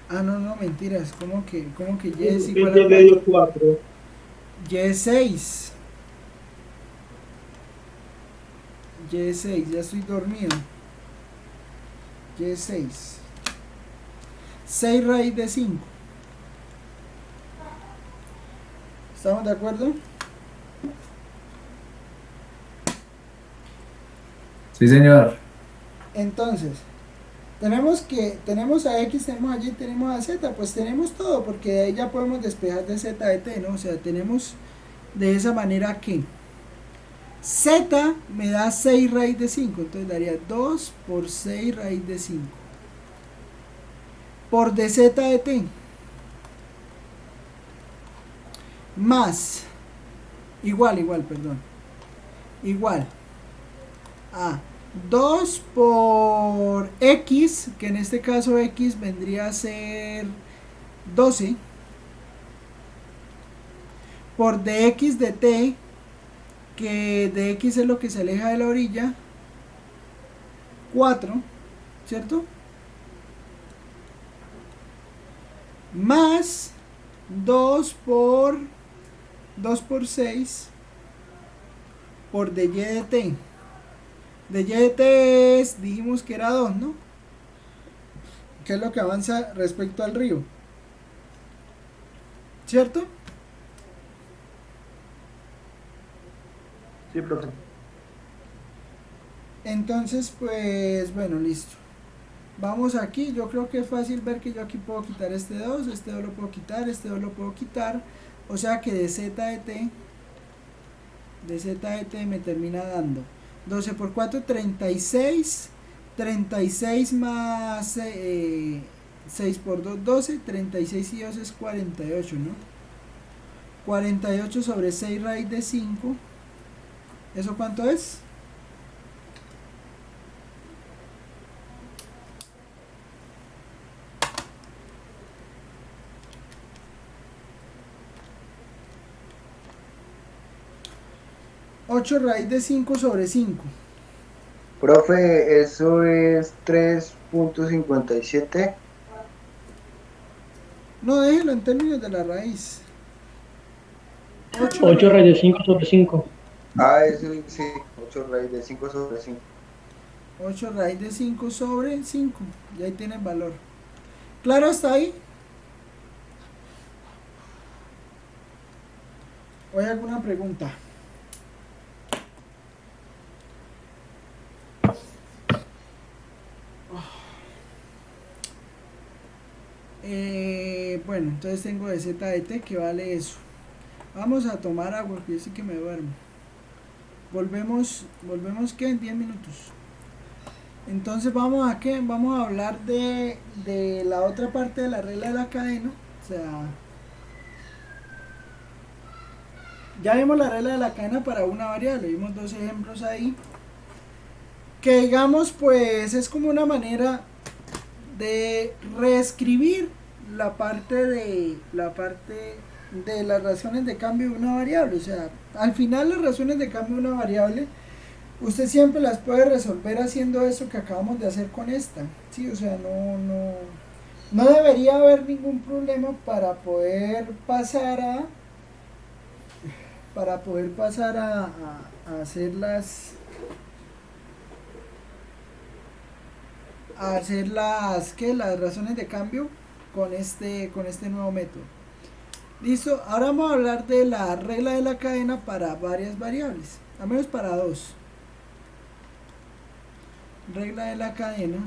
Ah, no, mentiras. ¿Cómo que y es igual a 20 4? Y es 6. Y es 6, ya estoy dormido. Y es 6. 6 raíz de 5. ¿Estamos de acuerdo? Sí, señor. Entonces, tenemos a x, tenemos a y, tenemos a z, pues tenemos todo, porque de ahí ya podemos despejar de z de t, ¿no? O sea, tenemos de esa manera que z me da 6 raíz de 5, entonces daría 2 por 6 raíz de 5 por dz de t más igual a 2 por x, que en este caso x vendría a ser 12, por dx de t, que dx es lo que se aleja de la orilla, 4, ¿cierto? Más 2 por 6 por dy de t. De y de t dijimos que era 2, ¿no? Que es lo que avanza respecto al río, ¿cierto? Sí, profe. Entonces, pues, bueno, listo. Vamos aquí, yo creo que es fácil ver que yo aquí puedo quitar este 2 lo puedo quitar, este 2 lo puedo quitar. O sea que de z de t me termina dando 12 por 4, 36. 36 más 6 por 2, 12. 36 y 2 es 48, ¿no? 48 sobre 6 raíz de 5. ¿Eso cuánto es? ¿8 raíz de 5 sobre 5? Profe, eso es 3.57. No, déjelo en términos de la raíz. 8 raíz de 5 sobre 5. Ah, eso sí, 8 raíz de 5 sobre 5. 8 raíz de 5 sobre 5. Y ahí tiene el valor. ¿Claro hasta ahí? ¿O hay alguna pregunta? Bueno, entonces tengo de z de t que vale eso. Vamos a tomar agua porque yo sí que me duermo. Volvemos que en 10 minutos. Entonces vamos a qué? Vamos a hablar de la otra parte de la regla de la cadena. O sea, ya vimos la regla de la cadena para una variable, vimos dos ejemplos ahí. Que digamos, pues es como una manera de reescribir la parte de las razones de cambio de una variable. O sea, al final las razones de cambio de una variable usted siempre las puede resolver haciendo eso que acabamos de hacer con esta, ¿sí? O sea, no debería haber ningún problema para poder pasar a hacer a hacer las razones de cambio con este nuevo método. Listo, ahora vamos a hablar de la regla de la cadena para varias variables, al menos para dos. Regla de la cadena.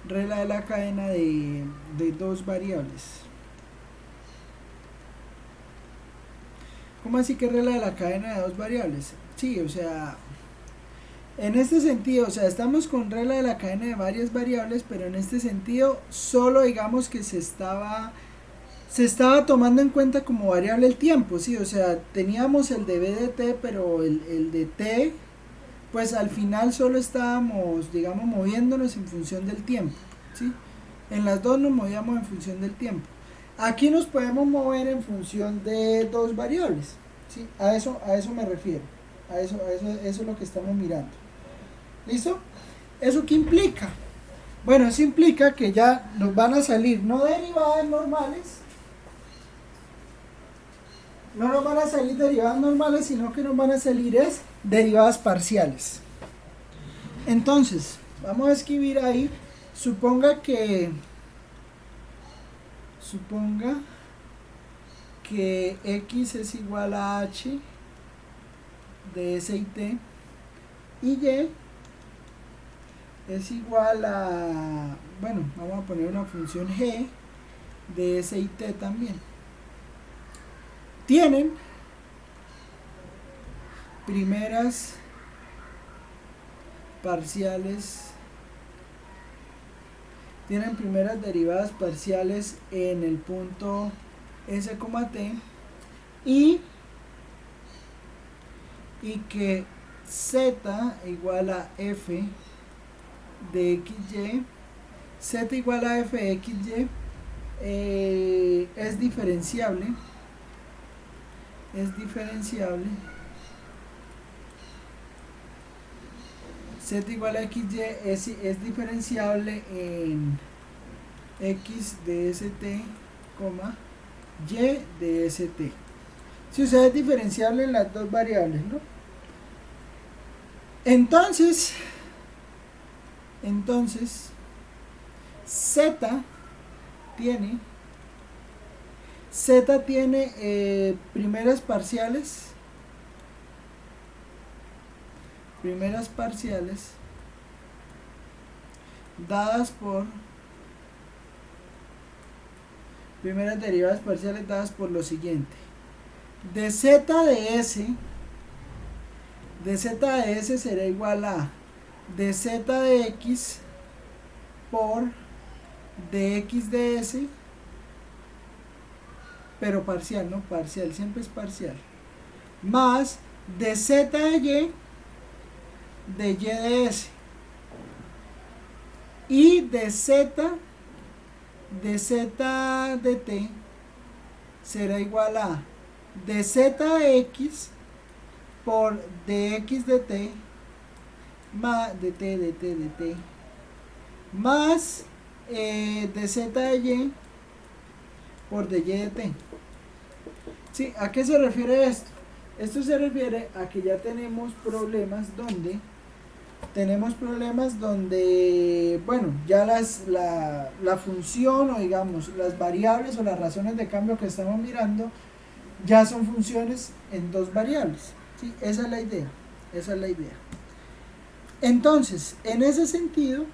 Regla de la cadena de dos variables. ¿Cómo así que regla de la cadena de dos variables? Sí, o sea, en este sentido, o sea, estamos con regla de la cadena de varias variables, pero en este sentido solo digamos que se estaba tomando en cuenta como variable el tiempo, ¿sí? O sea, teníamos el de b de t, pero el de t, pues al final solo estábamos, digamos, moviéndonos en función del tiempo, ¿sí? En las dos nos movíamos en función del tiempo. Aquí nos podemos mover en función de dos variables, ¿sí? A eso me refiero, eso es lo que estamos mirando. ¿Listo? ¿Eso qué implica? Bueno, eso implica que ya nos van a salir no derivadas normales, no nos van a salir derivadas normales, sino que nos van a salir derivadas parciales. Entonces, vamos a escribir ahí, suponga que x es igual a h de s y t, y y es igual a, bueno, vamos a poner una función g de s y t también. Tienen primeras parciales, tienen primeras derivadas parciales en el punto s, t, y que z igual a f de xy, z igual a f de xy es diferenciable, z igual a xy es diferenciable en x de st, y de st. Si, o sea, es diferenciable en las dos variables, ¿no? Entonces z tiene primeras parciales dadas por primeras derivadas parciales dadas por lo siguiente: de z de s será igual a de z de x por de x de s, pero parcial, ¿no? Parcial, siempre es parcial, más de z de y de s, y de z de t será igual a de z de x por de x de t más de t más de z de y por de y de t. ¿Sí? ¿A qué se refiere esto? Esto se refiere a que ya tenemos problemas donde bueno, ya la función, o digamos las variables o las razones de cambio que estamos mirando ya son funciones en dos variables, ¿sí? Esa es la idea. Entonces, en ese sentido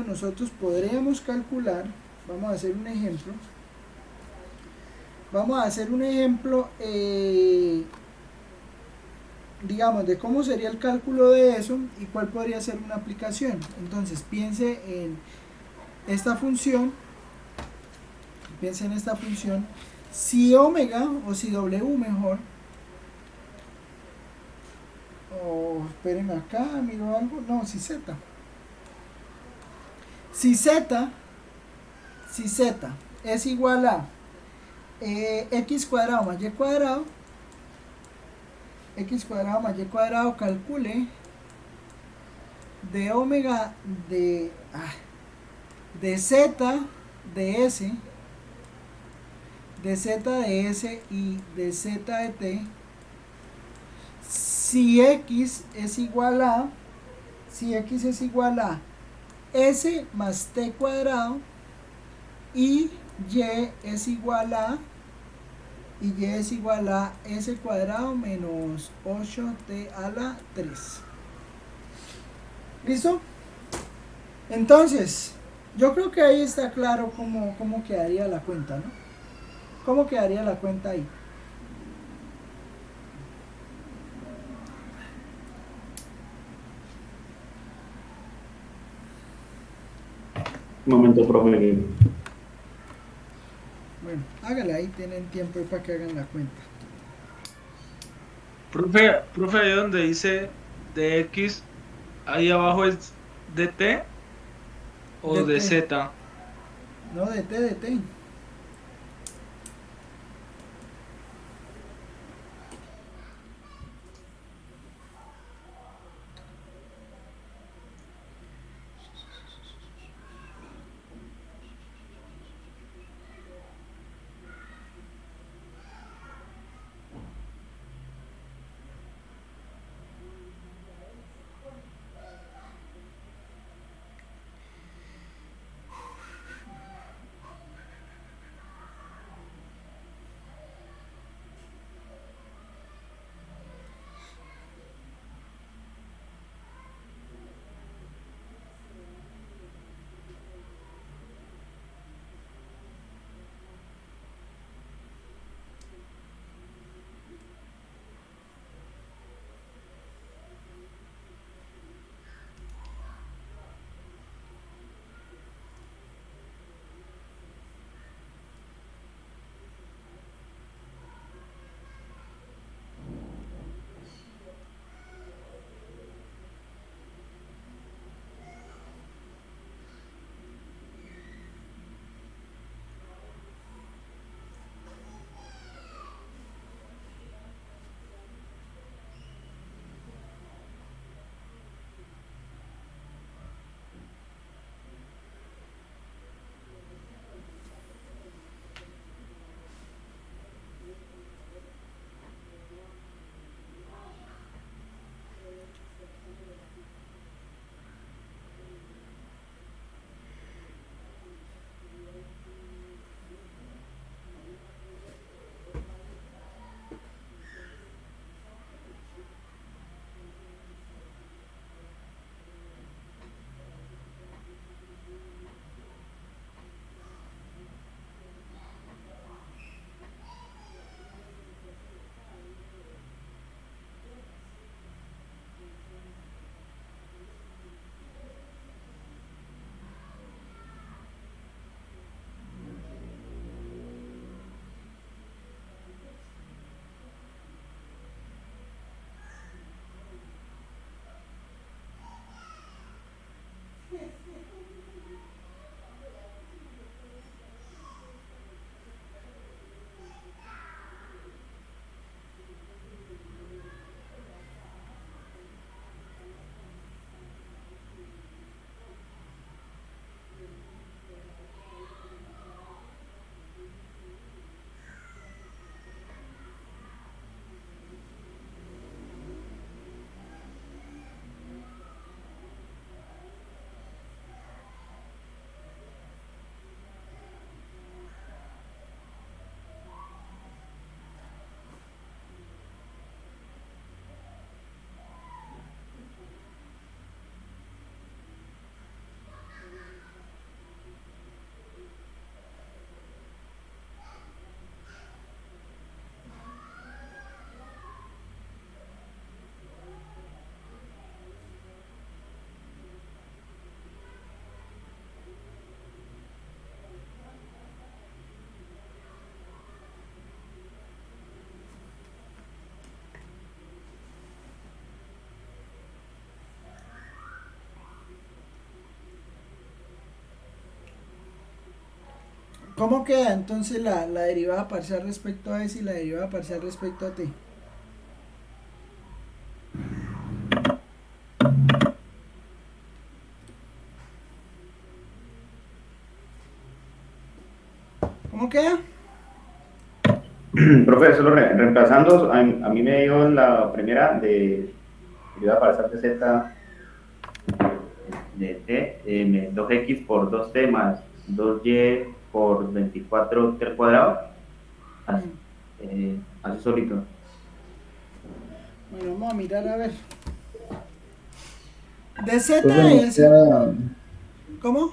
nosotros podríamos calcular, vamos a hacer un ejemplo, digamos, de cómo sería el cálculo de eso y cuál podría ser una aplicación. Entonces, piense en esta función, si omega, o si w mejor, o esperen acá, miro algo, no, si z es igual a x cuadrado más y cuadrado, calcule de omega de z de s y de z de t si x es igual a, si x es igual a s más t cuadrado y y es igual a s cuadrado menos 8t a la 3. ¿Listo? Entonces, yo creo que ahí está claro cómo quedaría la cuenta, ¿no? ¿Cómo quedaría la cuenta ahí? Un momento, profe. Bueno, hágala ahí, tienen tiempo para que hagan la cuenta. Profe, ahí donde dice de X, ahí abajo es de T o de DT, Z. no, DT. ¿Cómo queda entonces la derivada parcial respecto a S y la derivada parcial respecto a T? ¿Cómo queda? Profe, solo reemplazando, a mí me dio en la primera de, iba a pasar de z de t, 2x por 2t más 2y por 24t al cuadrado, así solito. Bueno, vamos a mirar a ver. De z Profe, nos es... queda- ¿Cómo?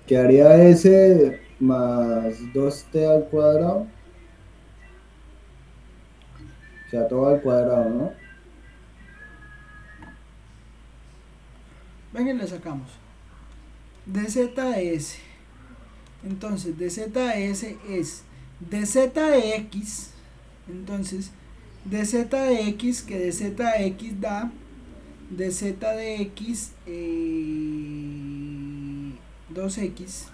quedaría S más 2t al cuadrado. O sea, todo al cuadrado, ¿no? Venga, le sacamos. De z de s. Entonces, de z de s es de z de x. Entonces, de z de x, que de z de x da de z de x 2x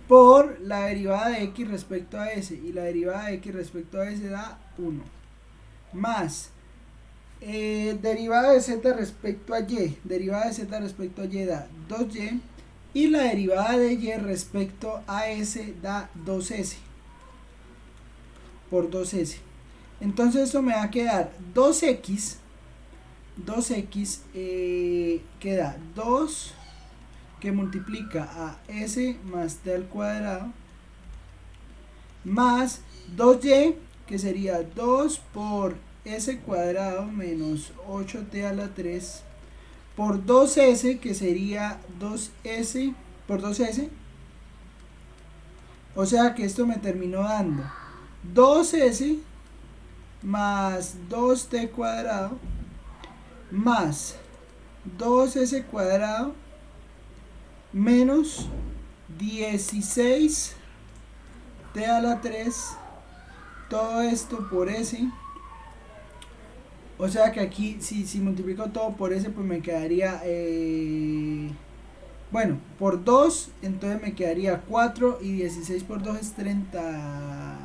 por la derivada de x respecto a s, y la derivada de x respecto a s da 1, más derivada de z respecto a y, derivada de z respecto a y da 2y, y la derivada de y respecto a s da 2s por 2s. Entonces eso me va a quedar 2x queda 2 que multiplica a s más t al cuadrado más 2y, que sería 2 por s cuadrado menos 8t a la 3 por 2s, que sería 2s por 2s. O sea que esto me terminó dando 2s más 2t cuadrado más 2s cuadrado menos 16t a la 3, todo esto por s. O sea que aquí si multiplico todo por s, pues me quedaría bueno, por 2, entonces me quedaría 4, y 16 por 2 es 30,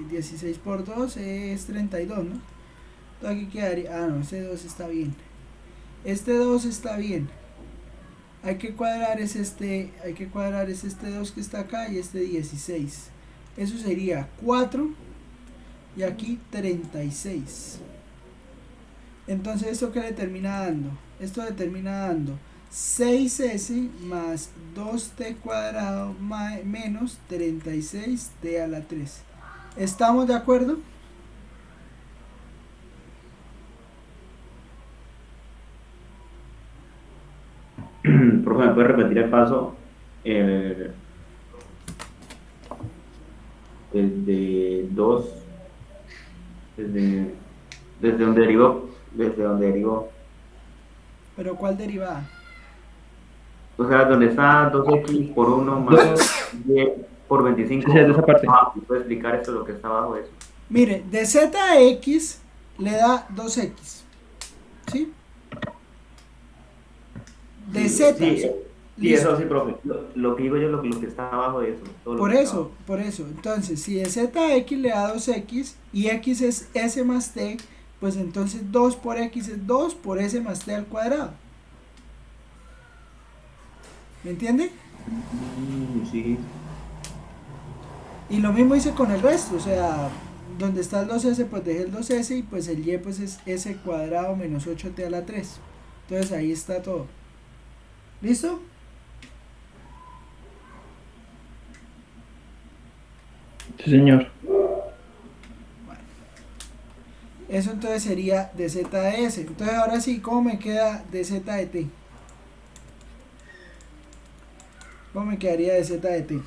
16 por 2 es 32, ¿no? Entonces aquí quedaría, no, este 2 está bien, este 2 está bien, hay que cuadrar es este 2 que está acá y este 16, eso sería 4 y aquí 36. Entonces esto que le termina dando, esto le termina dando 6s más 2t cuadrado menos 36t a la 3. ¿Estamos de acuerdo? Profe, ¿me puede repetir el paso? Desde 2, desde donde derivó. ¿Pero cuál derivada? O sea, donde está 2x por 1 más y por 25. Sí, de esa parte. ¿Puede explicar esto, lo que está abajo de eso? Mire, de z a x le da 2x, ¿sí? De z. Sí, eso sí, profe. Lo que digo yo, lo que está abajo de eso. Todo Por eso. Entonces, si de z a x le da 2x y x es s más t, pues entonces 2 por x es 2 por s más t al cuadrado. ¿Me entiende? Sí. Y lo mismo hice con el resto, o sea, donde está el 2s, pues dejé el 2s, y pues el y pues es s cuadrado menos 8t a la 3. Entonces ahí está todo. ¿Listo? Sí, señor. Eso entonces sería de z de s. Entonces ahora sí, ¿cómo me queda de z de t? ¿Cómo me quedaría de z de t?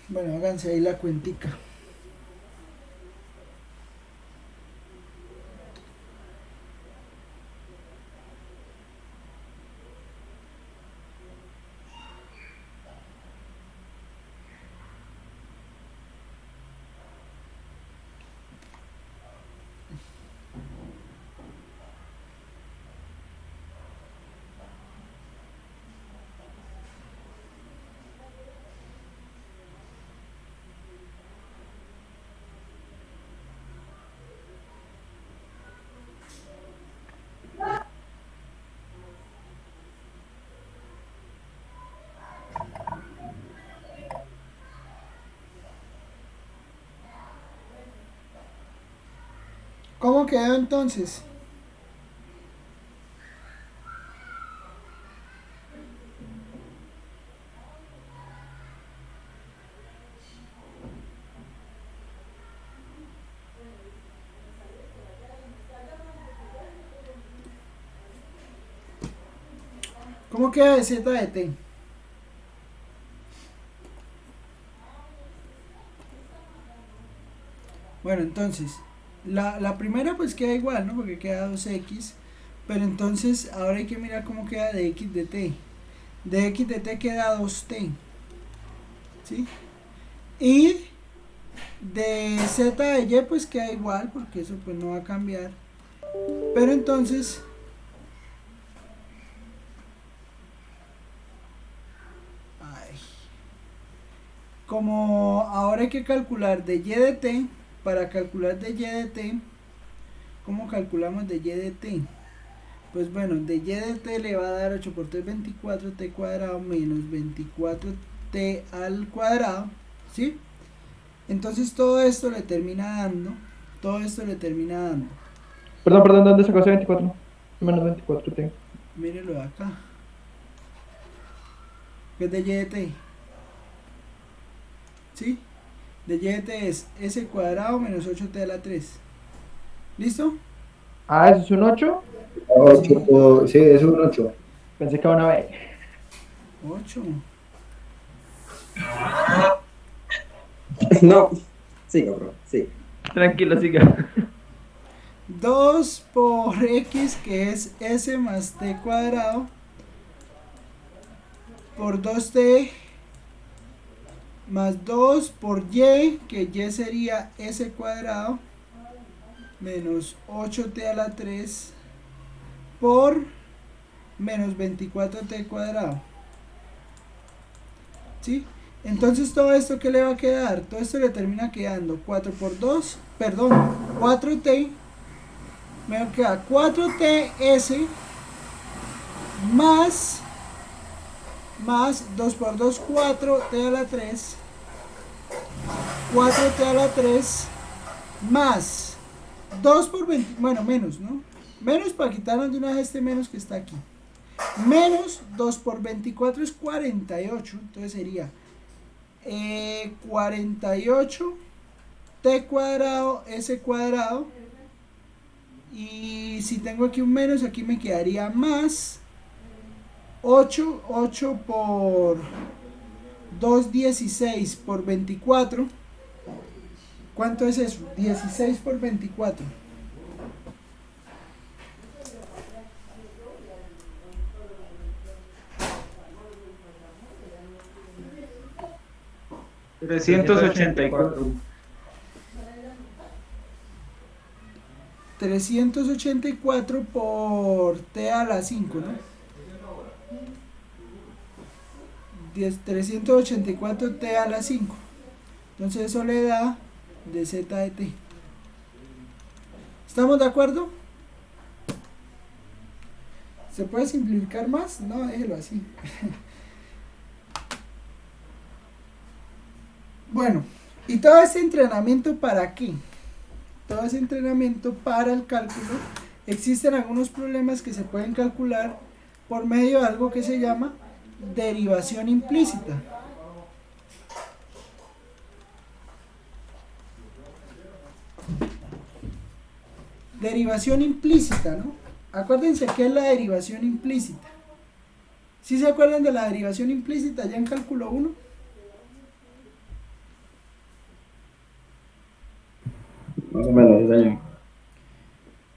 Bueno, háganse ahí la cuentica. ¿Cómo quedó entonces? ¿Cómo queda de z de t? Bueno, entonces, la primera pues queda igual, ¿no? Porque queda 2x. Pero entonces, ahora hay que mirar cómo queda de x de t. De x de t queda 2t. ¿Sí? Y de z de y pues queda igual, porque eso pues no va a cambiar. Pero entonces... como ahora hay que calcular de y de t, para calcular de y de t, ¿cómo calculamos de y de t? Pues bueno, de y de t le va a dar 8 por 3, 24t cuadrado menos 24t al cuadrado, ¿sí? Entonces todo esto le termina dando, Perdón, ¿dónde sacó ese 24? Menos 24t. Mírelo de acá, que es de y de t, ¿sí? De y de t es s cuadrado menos 8t a la 3. ¿Listo? Ah, ¿eso es un 8? 8, sí, es un 8. Pensé que era una B. 8. No. Siga, bro. Sí. Tranquilo, siga. 2 por x, que es s más t cuadrado, por 2t, más 2 por y, que y sería s cuadrado, menos 8t a la 3, por menos 24t cuadrado. ¿Sí? Entonces todo esto, ¿qué le va a quedar? Todo esto le termina quedando 4 por 2, perdón, 4t, me queda 4ts más 2 por 2, 4t a la 3, 4t a la 3, más 2 por 20, bueno, menos, ¿no? Menos para quitarnos de una vez este menos que está aquí. Menos 2 por 24 es 48, entonces sería 48 t cuadrado s cuadrado, y si tengo aquí un menos, aquí me quedaría más 8 por 2, 16 por 24. ¿Cuánto es eso? 16 por 24. $384. 384 por t a la 5, ¿no? 384 t a la 5. Entonces eso le da de z de t. ¿Estamos de acuerdo? ¿Se puede simplificar más? No, déjelo así. Bueno, ¿y todo este entrenamiento para qué? Todo ese entrenamiento para el cálculo. Existen algunos problemas que se pueden calcular por medio de algo que se llama derivación implícita. Derivación implícita, ¿no? Acuérdense qué es la derivación implícita. ¿Sí se acuerdan de la derivación implícita ya en cálculo 1? Más o menos, daño.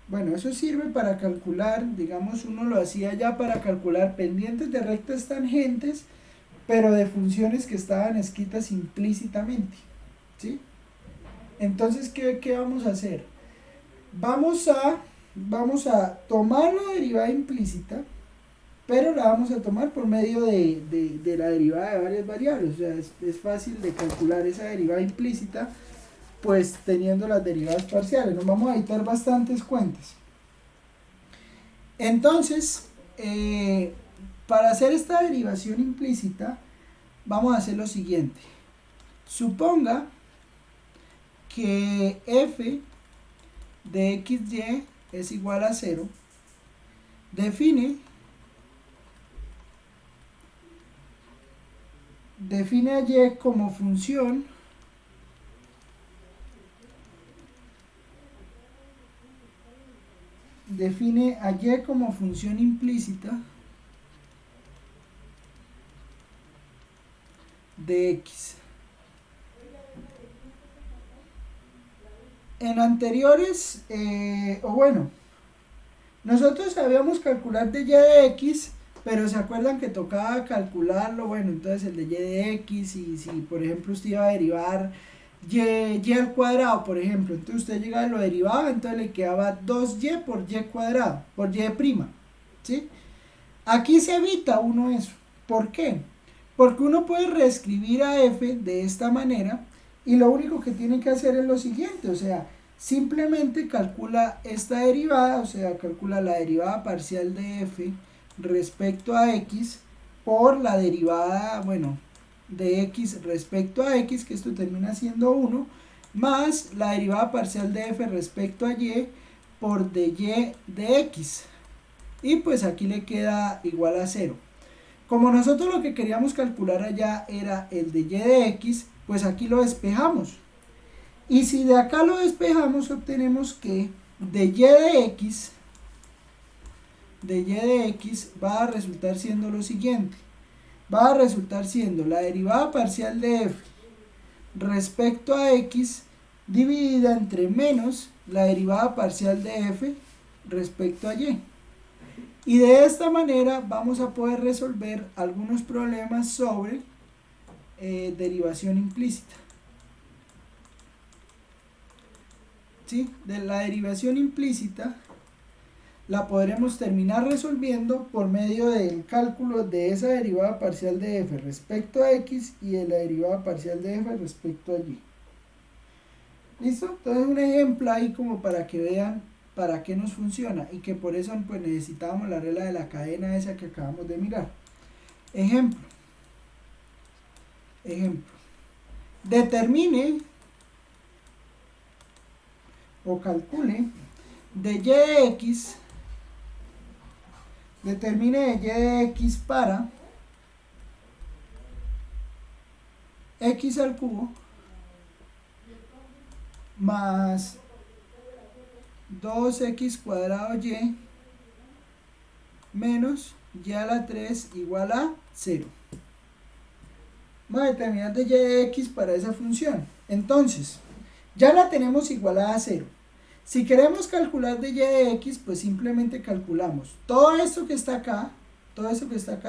Bueno, eso sirve para calcular, digamos, uno lo hacía ya para calcular pendientes de rectas tangentes, pero de funciones que estaban escritas implícitamente, ¿sí? Entonces, ¿qué vamos a hacer? Vamos a tomar la derivada implícita, pero la vamos a tomar por medio de la derivada de varias variables. O sea, es fácil de calcular esa derivada implícita, pues teniendo las derivadas parciales. Nos vamos a evitar bastantes cuentas. Entonces, para hacer esta derivación implícita, vamos a hacer lo siguiente. Suponga que f de xy es igual a 0, define a y como función implícita de x. En anteriores, nosotros sabíamos calcular de y de x, pero se acuerdan que tocaba calcularlo, bueno, entonces el de y de x, y si por ejemplo usted iba a derivar y al cuadrado, por ejemplo, entonces usted llegaba y lo derivaba, entonces le quedaba 2y por y cuadrado, por y prima, ¿sí? Aquí se evita uno eso. ¿Por qué? Porque uno puede reescribir a f de esta manera y lo único que tiene que hacer es lo siguiente, o sea, simplemente calcula esta derivada, o sea, calcula la derivada parcial de f respecto a x por la derivada, de x respecto a x, que esto termina siendo 1, más la derivada parcial de f respecto a y por dy de x. Y pues aquí le queda igual a 0. Como nosotros lo que queríamos calcular allá era el de y de x, pues aquí lo despejamos. Y si de acá lo despejamos, obtenemos que de y de x va a resultar siendo lo siguiente. Va a resultar siendo la derivada parcial de f respecto a x dividida entre menos la derivada parcial de f respecto a y. Y de esta manera vamos a poder resolver algunos problemas sobre derivación implícita. ¿Sí? De la derivación implícita la podremos terminar resolviendo por medio del cálculo de esa derivada parcial de f respecto a x y de la derivada parcial de f respecto a y. ¿Listo? Entonces un ejemplo ahí como para que vean para qué nos funciona y que por eso pues necesitábamos la regla de la cadena esa que acabamos de mirar. Ejemplo. Determine o calcule de y de x, determine de y de x para x al cubo más 2x cuadrado y menos y a la 3 igual a 0. Vamos a determinar de y de x para esa función. Entonces, ya la tenemos igualada a 0. Si queremos calcular de y de x, pues simplemente calculamos todo esto que está acá,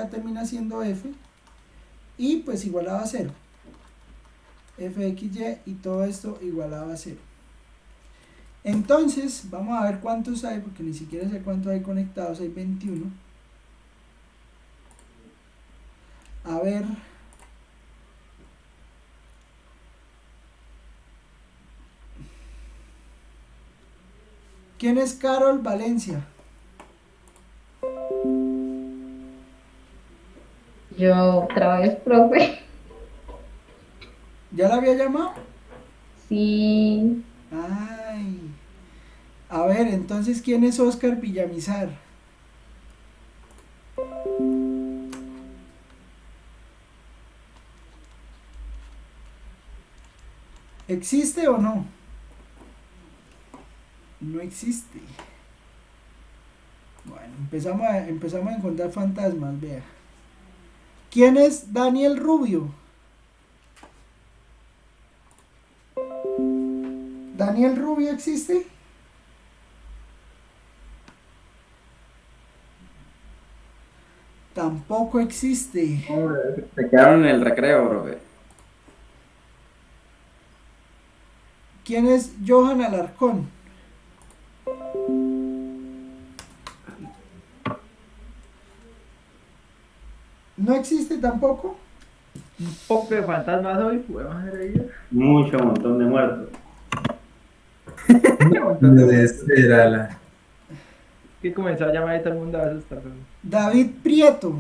termina siendo f, y pues igualado a 0. fxy y todo esto igualado a 0. Entonces, vamos a ver cuántos hay, porque ni siquiera sé cuántos hay conectados, hay 21. A ver. ¿Quién es Carol Valencia? Yo otra vez, profe. ¿Ya la había llamado? Sí. Ay. A ver, entonces, ¿quién es Oscar Villamizar? ¿Existe o no? No existe. Bueno, empezamos a encontrar fantasmas, vea. ¿Quién es Daniel Rubio? ¿Daniel Rubio existe? Tampoco existe. Se quedaron en el recreo, profe. ¿Quién es Johan Alarcón? ¿No existe tampoco? Un poco de fantasmas hoy, pues madre mía. Mucho montón de muertos. Espérala. Que comenzó a llamar a todo el mundo a asustar. David Prieto.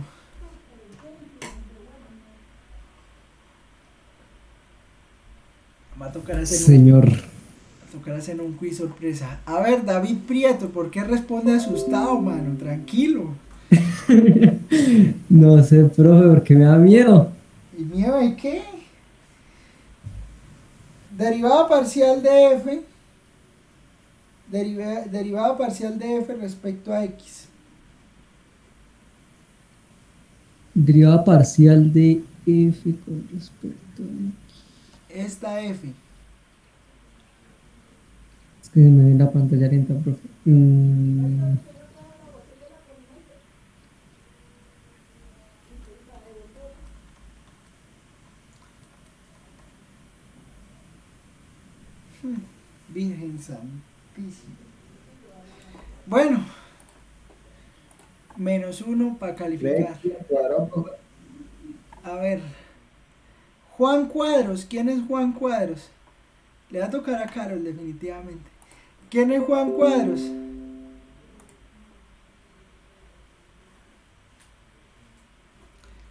Va a tocar hacer Señor. Tocará hacer un quiz sorpresa. A ver, David Prieto, ¿por qué responde asustado, mano? Tranquilo. No sé, profe, porque me da miedo. ¿Y miedo de qué? Derivada parcial de f. Derivada parcial de f respecto a x. Derivada parcial de f con respecto a... Esta f. Es que se me ve la pantalla lenta, profe. Virgen Santísima. Bueno. -1 para calificar. A ver. Juan Cuadros. ¿Quién es Juan Cuadros? Le va a tocar a Carol definitivamente. ¿Quién es Juan Cuadros?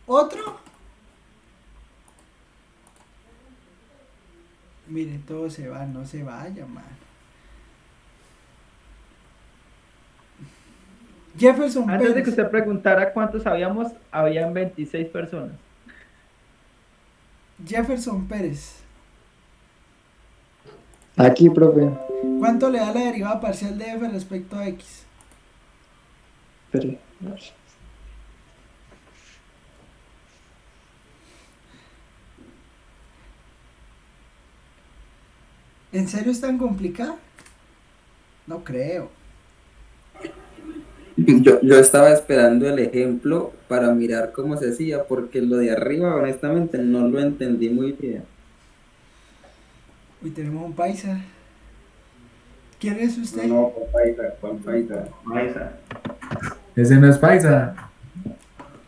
¿Otro? Miren, todo se va, no se vaya, man. Jefferson Antes de Pérez. que usted preguntara cuántos sabíamos, habían 26 personas. Jefferson Pérez. Aquí, profe. ¿Cuánto le da la derivada parcial de f respecto a x? Espere. ¿En serio es tan complicado? No creo. Yo estaba esperando el ejemplo para mirar cómo se hacía, porque lo de arriba, honestamente, no lo entendí muy bien. Uy, tenemos un paisa. ¿Quién es usted? No, Juan Paisa. Ese no es paisa.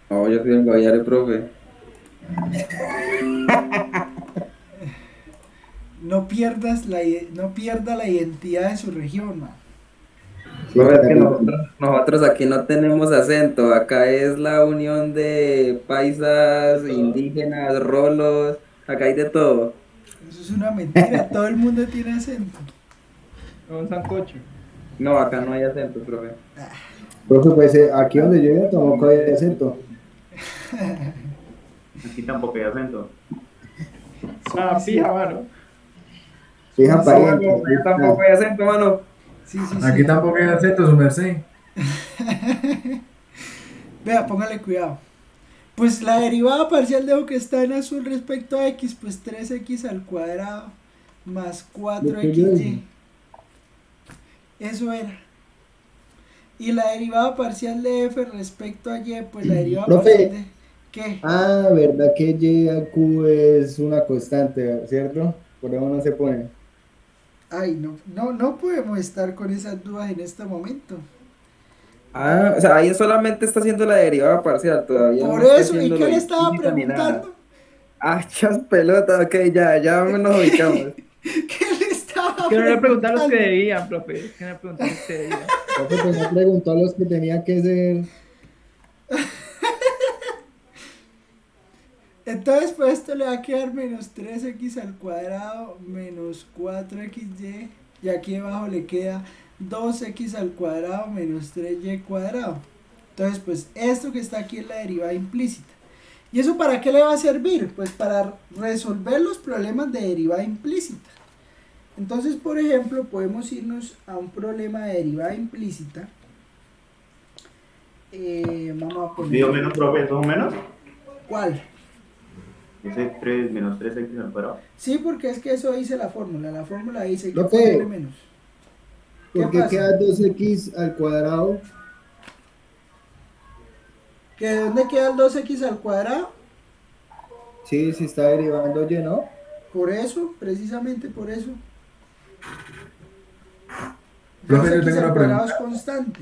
No, yo soy el Guaviare, profe. No pierda la identidad de su región, man. Profe, es que nosotros aquí no tenemos acento, acá es la unión de paisas, indígenas, rolos, acá hay de todo. Eso es una mentira, todo el mundo tiene acento. Un sancocho. No, acá no hay acento, profe. Profe, pues aquí donde yo vivo tampoco hay acento. Aquí tampoco hay acento. Ah, fija, mano. Fija pariente. Yo tampoco hay acento, mano. Sí. Aquí tampoco hay acento, su merced. Vea, póngale cuidado. Pues la derivada parcial de lo que está en azul respecto a x, pues 3x al cuadrado más 4xy. Eso era. Y la derivada parcial de f respecto a y, pues la derivada Profe. parcial de... ¿Qué? Ah, verdad que y a q es una constante, ¿cierto? Por eso no se pone. Ay, no podemos estar con esas dudas en este momento. Ah, o sea, ahí solamente está haciendo la derivada parcial todavía. Por no está eso, ¿y haciendo qué lo le estaba implícita ni nada. preguntando? Ah, chas pelota, ok, ya nos ubicamos. ¿Qué le estaba Que no le preguntaron los que preguntando? debían, profe. Que no le preguntaron los que debían. Profe, pues no preguntó a los que tenía que ser. Entonces, pues esto le va a quedar menos 3x al cuadrado menos 4xy. Y aquí debajo le queda 2x al cuadrado menos 3y cuadrado. Entonces, pues esto que está aquí es la derivada implícita. ¿Y eso para qué le va a servir? Pues para resolver los problemas de derivada implícita. Entonces, por ejemplo, podemos irnos a un problema de derivada implícita. Vamos a poner... ¿Digo menos, profe? ¿Eso es un menos? ¿Cuál? Ese 3 menos 3x al cuadrado. Sí, porque es que eso dice la fórmula. La fórmula dice que Profe, ponerle menos. ¿Qué ¿Por qué pasa? queda 2x al cuadrado? ¿Que de dónde queda el 2x al cuadrado? Sí, se está derivando y, ¿no? Por eso, precisamente por eso. Profe, yo 2x tengo al una cuadrado es pregunta. constante.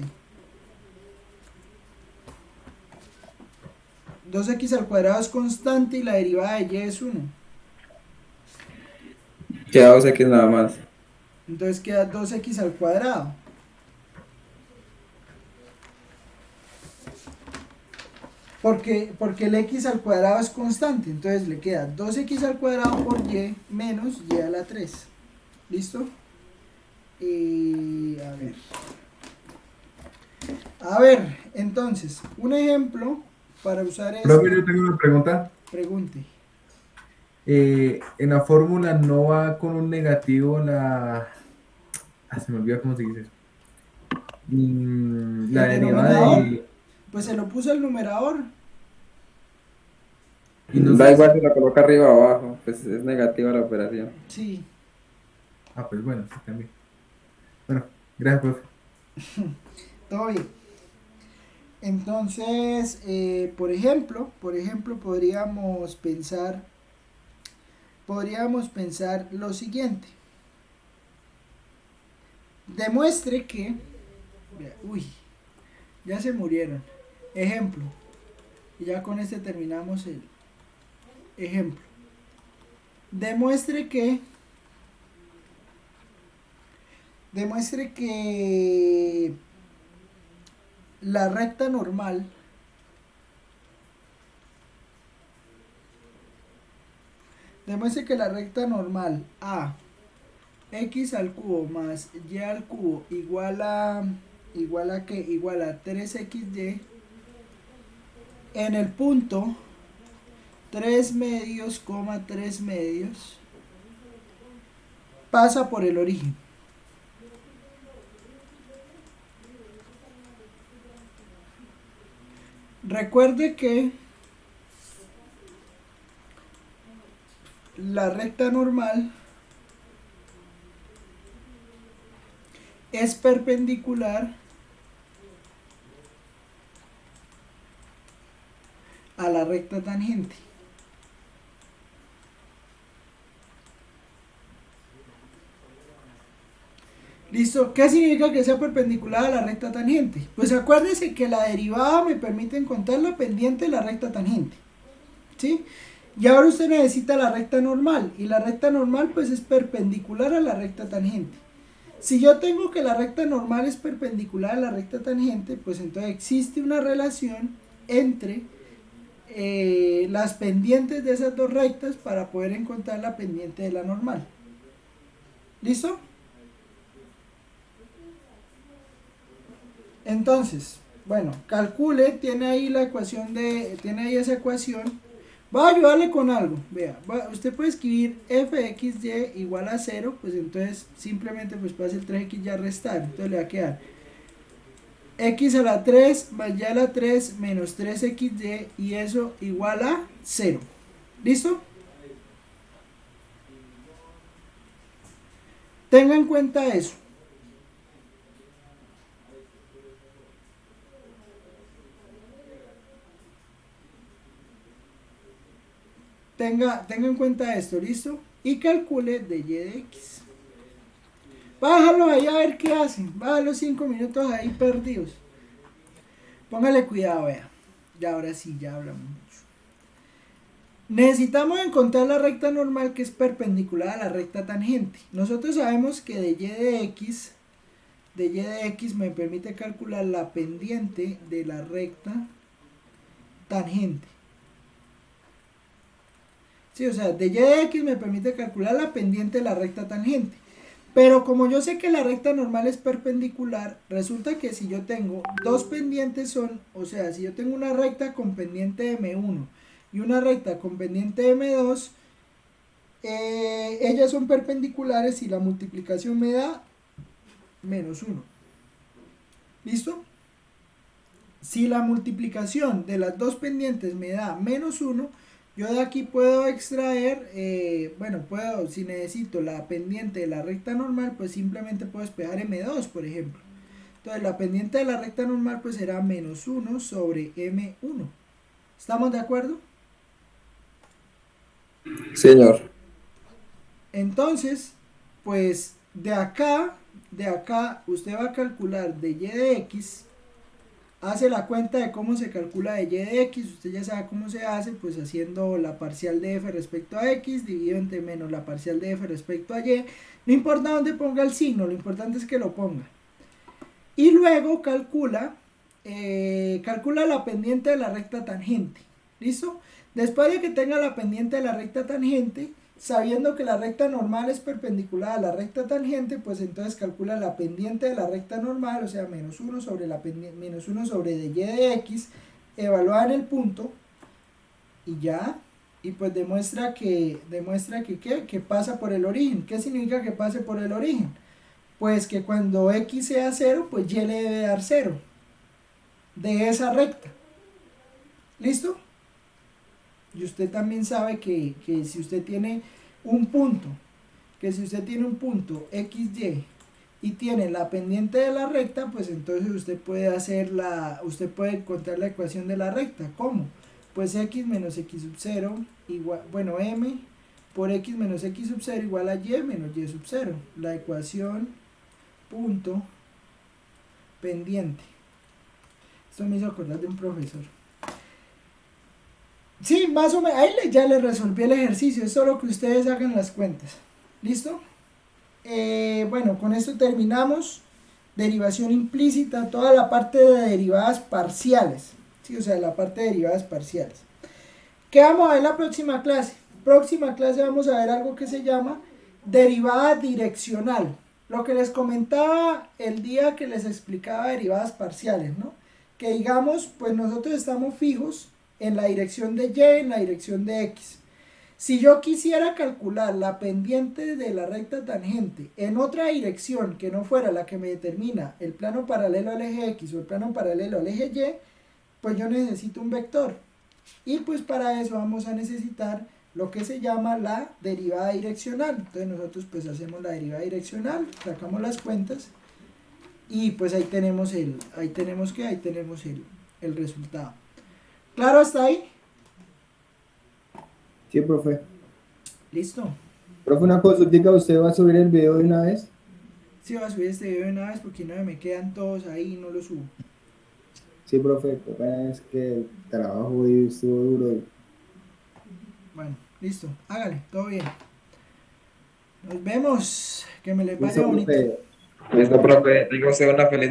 2x al cuadrado es constante y la derivada de y es 1. Queda 2x nada más. Entonces queda 2x al cuadrado. Porque el x al cuadrado es constante. Entonces le queda 2x al cuadrado por y menos y a la 3. ¿Listo? Y a ver, entonces, un ejemplo para usar esto. Profe, yo tengo una pregunta. Pregunte. En la fórmula no va con un negativo la... se me olvidó cómo se dice eso. La ¿El derivada denominador? de... Pues se lo puso el numerador. Y no Da sé igual si- si lo coloca arriba o abajo, pues es negativa la operación. Sí. pues bueno, sí también. Bueno, gracias, profe. Todo bien. Entonces, por ejemplo, podríamos pensar lo siguiente. Demuestre que, uy, ya se murieron. Ejemplo. Y ya con este terminamos el ejemplo. Demuestre que la recta normal a x al cubo más y al cubo igual a ¿qué? Igual a 3xy en el punto 3 medios, 3 medios pasa por el origen. Recuerde que la recta normal es perpendicular a la recta tangente. ¿Listo? ¿Qué significa que sea perpendicular a la recta tangente? Pues acuérdese que la derivada me permite encontrar la pendiente de la recta tangente. ¿Sí? Y ahora usted necesita la recta normal. Y la recta normal pues es perpendicular a la recta tangente. Si yo tengo que la recta normal es perpendicular a la recta tangente, pues entonces existe una relación entre las pendientes de esas dos rectas para poder encontrar la pendiente de la normal. ¿Listo? Entonces, bueno, calcule, tiene ahí esa ecuación. Voy a ayudarle con algo. Vea, usted puede escribir f de xy igual a 0, pues entonces simplemente pues puede hacer 3x ya restar. Entonces le va a quedar x a la 3 más y a la 3 menos 3xy y eso igual a 0. ¿Listo? Tenga en cuenta eso. Tenga en cuenta esto, ¿listo? Y calcule de y de x. Bájalo ahí a ver qué hacen. Bájalo 5 minutos ahí perdidos. Póngale cuidado, vea. Ya ahora sí, ya hablamos mucho. Necesitamos encontrar la recta normal que es perpendicular a la recta tangente. Nosotros sabemos que de y de x me permite calcular la pendiente de la recta tangente. Sí, o sea, de y de x me permite calcular la pendiente de la recta tangente. Pero como yo sé que la recta normal es perpendicular, resulta que si yo tengo dos pendientes o sea, si yo tengo una recta con pendiente M1 y una recta con pendiente M2, ellas son perpendiculares y la multiplicación me da menos 1. ¿Listo? Si la multiplicación de las dos pendientes me da menos 1, yo de aquí puedo extraer, si necesito la pendiente de la recta normal, pues simplemente puedo despejar M2, por ejemplo. Entonces la pendiente de la recta normal pues será menos 1 sobre M1. ¿Estamos de acuerdo? Señor. Entonces, pues de acá usted va a calcular de y de x. Hace la cuenta de cómo se calcula de y de x, usted ya sabe cómo se hace, pues haciendo la parcial de f respecto a x, dividido entre menos la parcial de f respecto a y. No importa dónde ponga el signo, lo importante es que lo ponga. Y luego calcula la pendiente de la recta tangente. ¿Listo? Después de que tenga la pendiente de la recta tangente, sabiendo que la recta normal es perpendicular a la recta tangente, pues entonces calcula la pendiente de la recta normal, o sea, menos 1 sobre menos 1 sobre de y de x, evaluada en el punto, y ya, y pues demuestra que pasa por el origen. ¿Qué significa que pase por el origen? Pues que cuando x sea 0, pues y le debe dar 0 de esa recta. ¿Listo? Y usted también sabe que si usted tiene un punto, XY y tiene la pendiente de la recta, pues entonces usted puede encontrar la ecuación de la recta. ¿Cómo? Pues x menos x sub 0 igual, bueno, m por x menos x sub 0 igual a y menos y sub 0. La ecuación punto pendiente. Esto me hizo acordar de un profesor. Sí, más o menos, ahí ya le resolví el ejercicio, es solo que ustedes hagan las cuentas. ¿Listo? Bueno, con esto terminamos. Derivación implícita, toda la parte de derivadas parciales. Sí, o sea, la parte de derivadas parciales. ¿Qué vamos a ver en la próxima clase? Próxima clase vamos a ver algo que se llama derivada direccional. Lo que les comentaba el día que les explicaba derivadas parciales, ¿no? Que digamos, pues nosotros estamos fijos en la dirección de y, en la dirección de x. Si yo quisiera calcular la pendiente de la recta tangente en otra dirección que no fuera la que me determina el plano paralelo al eje x o el plano paralelo al eje y, pues yo necesito un vector. Y pues para eso vamos a necesitar lo que se llama la derivada direccional. Entonces nosotros pues hacemos la derivada direccional, sacamos las cuentas y pues ahí tenemos el resultado. ¿Claro hasta ahí? Sí, profe. Listo. Profe, una consultica, ¿usted va a subir el video de una vez? Sí, voy a subir este video de una vez porque no me quedan todos ahí y no lo subo. Sí, profe, es que el trabajo hoy estuvo duro. Bueno, listo, hágale, todo bien. Nos vemos, que me le pase Listo, bonito. profe. Listo, profe. Digo, sea una feliz